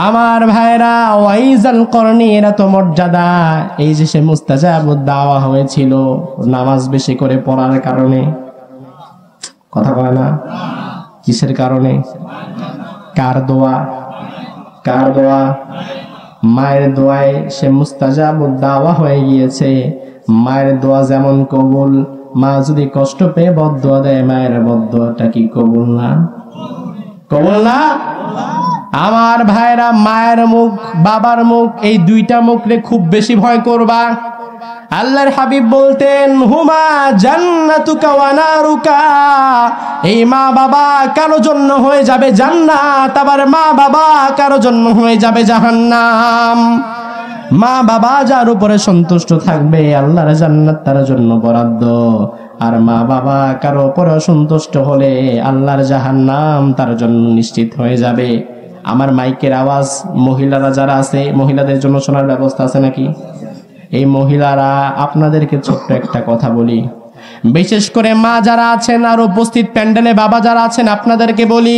আমার ভাইরা, ওয়াইজাল করনি এরা তো মর্যাদা। এই যে সে মুস্তাজাবুদ দাওয়া হয়েছিল নামাজ বেশি করে পড়ার কারণে। কথা বলে না? কিসের কারণে? কার দোয়া? কার দোয়া? মায়ের দোয়ায় সে মুস্তাজাবুদ দাওয়া হয়ে গিয়েছে। মায়ের দোয়া যেমন কবুল, মা যদি কষ্ট পেয়ে বদদুয়া দেয়, মায়ের বদদুয়াটা কি কবুল না? কবুল না? আমার ভাইরা, মায়ের মুখ বাবার মুখ এই দুইটা মুখরে খুব বেশি ভয় করবা। আল্লাহর হাবিব বলতেন, হুমা জান্নাতুকা ওয়া নারুকা, এই মা বাবা কারো জন্য হয়ে যাবে জান্নাত, আবার মা বাবা কারো জন্য হয়ে যাবে জাহান্নাম। মা বাবা যার উপরে সন্তুষ্ট থাকবে আল্লাহর জান্নাত তার জন্য বরাদ্দ, আর মা বাবা কারো উপরে অসন্তুষ্ট হলে আল্লাহর জাহান্নাম তার জন্য নিশ্চিত হয়ে যাবে। আমার মাইকের আওয়াজ মহিলারা যারা আছে, মহিলাদের জন্য শোনার ব্যবস্থা আছে নাকি? এই মহিলারা, আপনাদেরকে ছোট্ট একটা কথা বলি, বিশেষ করে মা যারা আছেন আর উপস্থিত প্যান্ডেলে বাবা যারা আছেন, আপনাদেরকে বলি,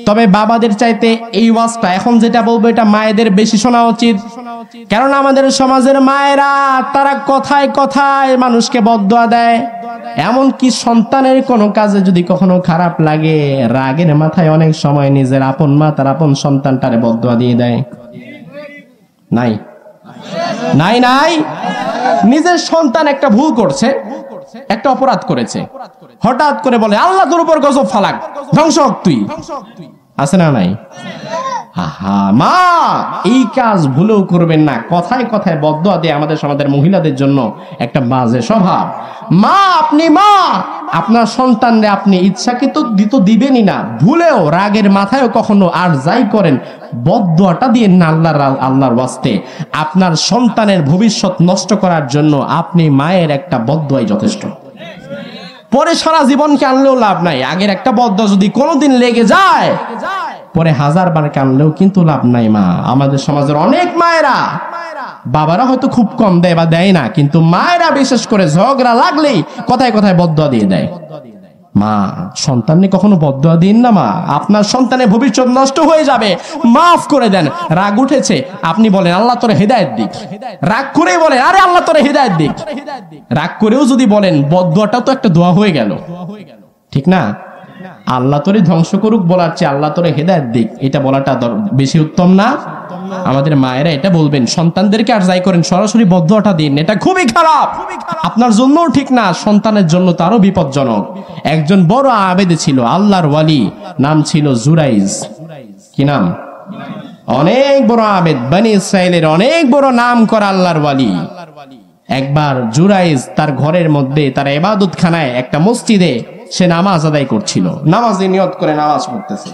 তবে বাবাদের চাইতে এই ওয়াজটা এখন যেটা বলবো এটা মায়েদের বেশি শোনা উচিত। কারণ আমাদের সমাজের মায়েরা তারা কথায় কথায় মানুষকে বদদুয়া দেয়। এমনকি সন্তানের কোনো কাজে যদি কখনো খারাপ লাগে, রাগের মাথায় অনেক সময় নিজের আপন মা তার আপন সন্তানটারে বদদুয়া দিয়ে দেয়। নাই নাই নাই নিজের সন্তান একটা ভুল করছে, একটা অপরাধ করেছে, হঠাৎ করে বলে আল্লাহ তোর উপর গজব ফালাক, ধ্বংস হোক তুই। আছে না নাই? আহা, মা এই কাজ ভুলেও করবেন না। কথায় কথায় বদদুয়া দিয়ে আমাদের সমাজের মহিলাদের জন্য একটা বাজে স্বভাব। মা, আপনি মা, আপনার সন্তানরে আপনি ইচ্ছাকৃত দিবেনই না, ভুলেও রাগের মাথায়ও কখনো আর যাই করেন বদদুয়াটা দিয়ে না আল্লাহর ওয়াস্তে। আপনার সন্তানের ভবিষ্যৎ নষ্ট করার জন্য আপনি মায়ের একটা বদদুয়াই যথেষ্ট। পরে সারা জীবনকে আনলেও লাভ নাই। আগের একটা বদদুয়া যদি কোনোদিন লেগে যায়, পরে 1000 বার কানলেও কিন্তু লাভ নাই। মা, আমাদের সমাজের অনেক মায়েরা, বাবারা হয়তো খুব কম দেয় বা দেয় না, কিন্তু মায়েরা বিশেষ করে ঝগড়া লাগলেই কথায় কথায় বদদুয়া দিয়ে দেয়। মা, সন্তানকে কখনো বদদুয়া দিন না। মা, আপনার সন্তানের ভবিষ্যৎ নষ্ট হয়ে যাবে, মাফ করে দেন। রাগ উঠেছে, আপনি বলেন আল্লাহ তোরে হেদায়েত দিক। রাগ করে বলেন আরে আল্লাহ তোরে হেদায়েত দিক। রাগ করেও যদি বলেন, বদদুয়াটাও তো একটা দোয়া হয়ে গেল, ঠিক না? আল্লাহ তোরে ধ্বংস করুক বলার চেয়ে আল্লাহ তোরে হেদায়েত দিক, এটা বলাটা বেশি উত্তম না? আমাদের মায়েরা এটা বলবেন, সন্তানদেরকে আর যাই করেন সরাসরি বদদুয়াটা দিন, এটা খুবই খারাপ, আপনার জন্যও ঠিক না, সন্তানের জন্য তারও বিপজ্জনক। একজন বড় আবেদ ছিল, আল্লাহর ওয়ালি, নাম ছিল জুরাইজ। কি নাম? অনেক বড় আবেদ, বনি ইসরাইলের অনেক বড় নাম করা আল্লাহর ওয়ালি। একবার জুরাইজ তার ঘরের মধ্যে, তার ইবাদতখানায়, একটা মসজিদে সে নামাজ আদায় করছিল, নামাজে নিয়ত করে নামাজ পড়তেছে।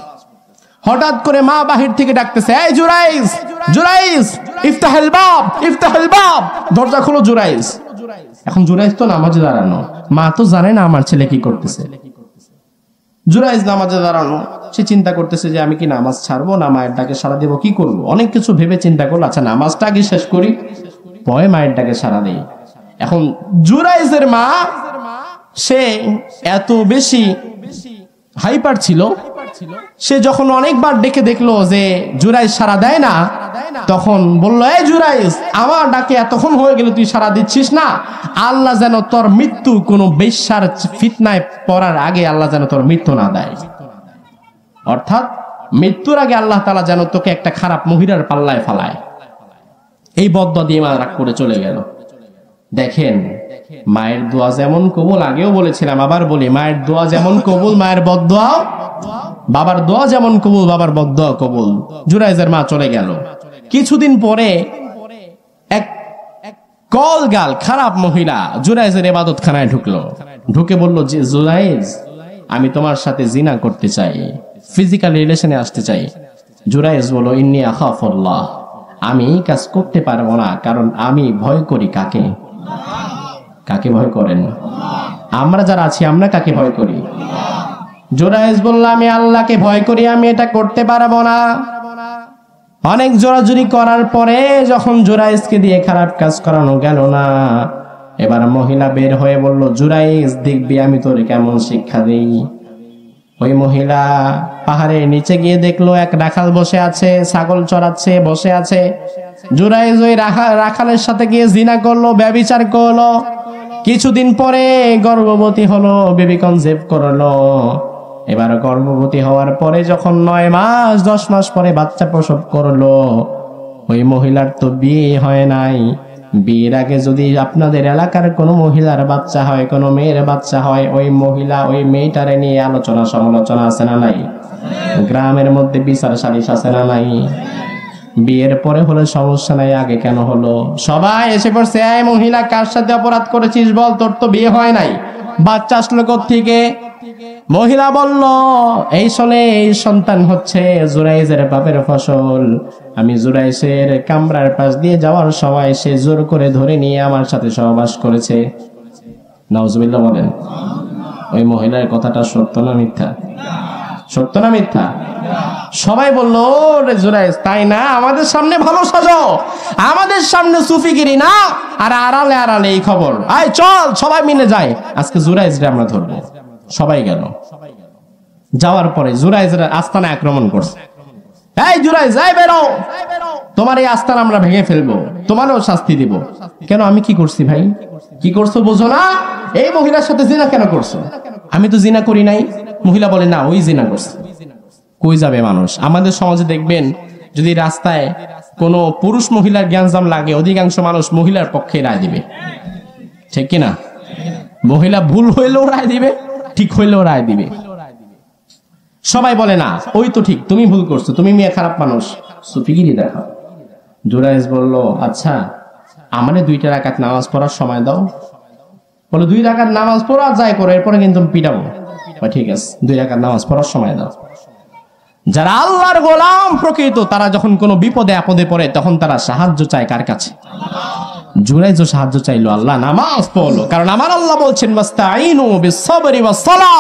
হঠাৎ করে মা বাহির থেকে ডাকতেছে, এই জুরাইজ, জুরাইজ, ইফতাহিল বাব, ইফতাহিল বাব, দরজা খোলো জুরাইজ। এখন জুরাইজ তো নামাজে দাঁড়ানো, মা তো জানে না আমার ছেলে কি করতেছে। জুরাইজ নামাজে দাঁড়ানো, সে চিন্তা করতেছে যে আমি কি নামাজ ছাড়বো না মায়ের ডাকে সাড়া দেবো, কি করবো। অনেক কিছু ভেবে চিন্তা করলো, আচ্ছা নামাজটা আগে শেষ করি, পরে মায়ের ডাকে সাড়া দেই। এখন জুরাইজের মা, সে এত বেশি হাইপার ছিল, সে যখন অনেকবার ডেকে দেখলো যে জুরাইজ সাড়া দেয় না, তখন বলল, এই জুরাইজ, আমার ডাকে এতক্ষণ হয়ে গেল তুই সাড়া দিচ্ছিস না, আল্লাহ যেন তোর মৃত্যু কোনো বেশ্যার ফিতনায় পড়ার আগে আল্লাহ যেন তোর মৃত্যু না দেয়। অর্থাৎ মৃত্যুর আগে আল্লাহ তাআলা যেন তোকে একটা খারাপ মহিলার পাল্লায় ফালায়। এই বদদুয়া দিয়ে মা রাগ করে চলে গেল। দেখেন, মায়ের দোয়া যেমন কবুল, আগেও বলেছিলাম আবার বলি, মায়ের দোয়া যেমন কবুল, মায়ের বদদুয়া, বাবার দোয়া যেমন কবুল, বাবার বদদুয়া কবুল। জুরাইজের মা চলে গেল। কিছুদিন পরে এক কলগাল খারাপ মহিলা জুরাইজের ইবাদতখানায় ঢুকলো, ঢুকে বলল যে জুরাইজ, আমি তোমার সাথে জিনা করতে চাই, ফিজিক্যাল রিলেশনে আসতে চাই। জুরাইজ বলল, ইন্নী আখাফুল্লাহ, আমি এই কাজ করতে পারবো না, কারণ আমি ভয় করি কাকে? কাকে ভয় করেন? আমরা যারা আছি আমরা কাকে ভয় করি? জুরাইজ বলল, আমি আল্লাহকে ভয় করি, আমি এটা করতে পারবো না। অনেক জোরাজুরি করার পরে যখন জুরাইজকে দিয়ে খারাপ কাজ করানো গেল না, এবার মহিলা বের হয়ে বলল, জুরাইজ দেখবি আমি তোরে কেমন শিক্ষা দেই। ওই মহিলা পাহাড়ের নিচে গিয়ে দেখলো এক রাখাল বসে আছে, ছাগল চড়াচ্ছে, বসে আছে। জুরাইজ ওই রাখালের সাথে গিয়ে জিনা করলো, ব্যভিচার করলো। কিছুদিন পরে গর্ভবতী হলো, বেবি কনসেপ্ট করলো। এবার গর্ভবতী হওয়ার পরে যখন 9 মাস 10 মাস পরে বাচ্চা প্রসব করলো, ওই মহিলার তো বিয়ে হয় নাই, বিয়ের আগে যদি আপনাদের এলাকার কোনো মহিলার বাচ্চা হয়, কোনো মেয়ের বাচ্চা হয়, ওই মহিলা ওই মেয়েটারে নিয়ে আলোচনা সমালোচনা আছে না নাই? গ্রামের মধ্যে বিচার সালিশ আছে না নাই? বিয়ের পরে হলে সমস্যা নাই, আগে কেন হলো? সবাই এসে পড়ছে, এই মহিলা কার সাথে অপরাধ করেছিস বল, তোর তো বিয়ে হয় নাই, বাচ্চা আসলো কোত্থেকে? মহিলা বলল, এই শোনে, এই সন্তান হচ্ছে জুরাইজের বাপের ফসল। আমি জুরাইজের কামরার পাশ দিয়ে যাওয়ার সময় সে জোর করে ধরে নিয়ে আমার সাথে সহবাস করেছে। নাউজুবিল্লাহ বলেন। ওই মহিলার কথাটা সত্য না মিথ্যা? সত্য না মিথ্যা? সবাই বলল, রে জুরাইজ, তাই না? আমাদের সামনে ভালো সাজো, আমাদের সামনে সুফিগিরি না, আর আড়ালে আড়ালে এই খবর। আয় চল, সবাই মিলে যাই, আজকে জুরাইজরে আমরা ধরবো। সবাই গেল। যাওয়ার পরে জুরাইজের আস্তানা আক্রমণ করছে। এই জুরাইজ, এই বেরো, তোমার এই আস্তানা আমরা ভেঙে ফেলবো, তোমারও শাস্তি দিব। কেন? আমি কি করছি ভাই? কি করছো বোঝো না? এই মহিলার সাথে জিনা কেন করছো? আমি তো জিনা করি নাই। মহিলা বলে, না, ওই জিনা করছে। কই যাবে মানুষ? আমাদের সমাজে দেখবেন, যদি রাস্তায় কোনো পুরুষ মহিলার জ্ঞানজাম লাগে, অধিকাংশ মানুষ মহিলার পক্ষে রায় দিবে, ঠিক কিনা? মহিলা ভুল হইলেও রায় দিবে, ঠিক হইলেও রায় দিবে। সবাই বলে, না, ওই তো ঠিক, তুমি ভুল করছো, তুমি মেয়ে খারাপ মানুষ, সুফিগিরি দেখাও। জুরাইজ বলল, আচ্ছা, আমারে 2 রাকাত নামাজ পড়ার সময় দাও। বলে, 2 রাকাত নামাজ পড়া যায় করে, এরপরে কিন্তু পিটাবো। ঠিক আছে, 2 রাকাত নামাজ পড়ার সময় দাও। যারা আল্লাহর গোলাম প্রকৃত, তারা যখন কোনো বিপদে আপদে পড়ে, তখন তারা সাহায্য চায় কার কাছে? জুরাইজও সাহায্য চাইলো, আল্লাহ নামাজ পড়লো, কারণ আমার আল্লাহ বলছেন, ওয়াস্তাঈনু বিস-সাবরি ওয়াস-সালাহ।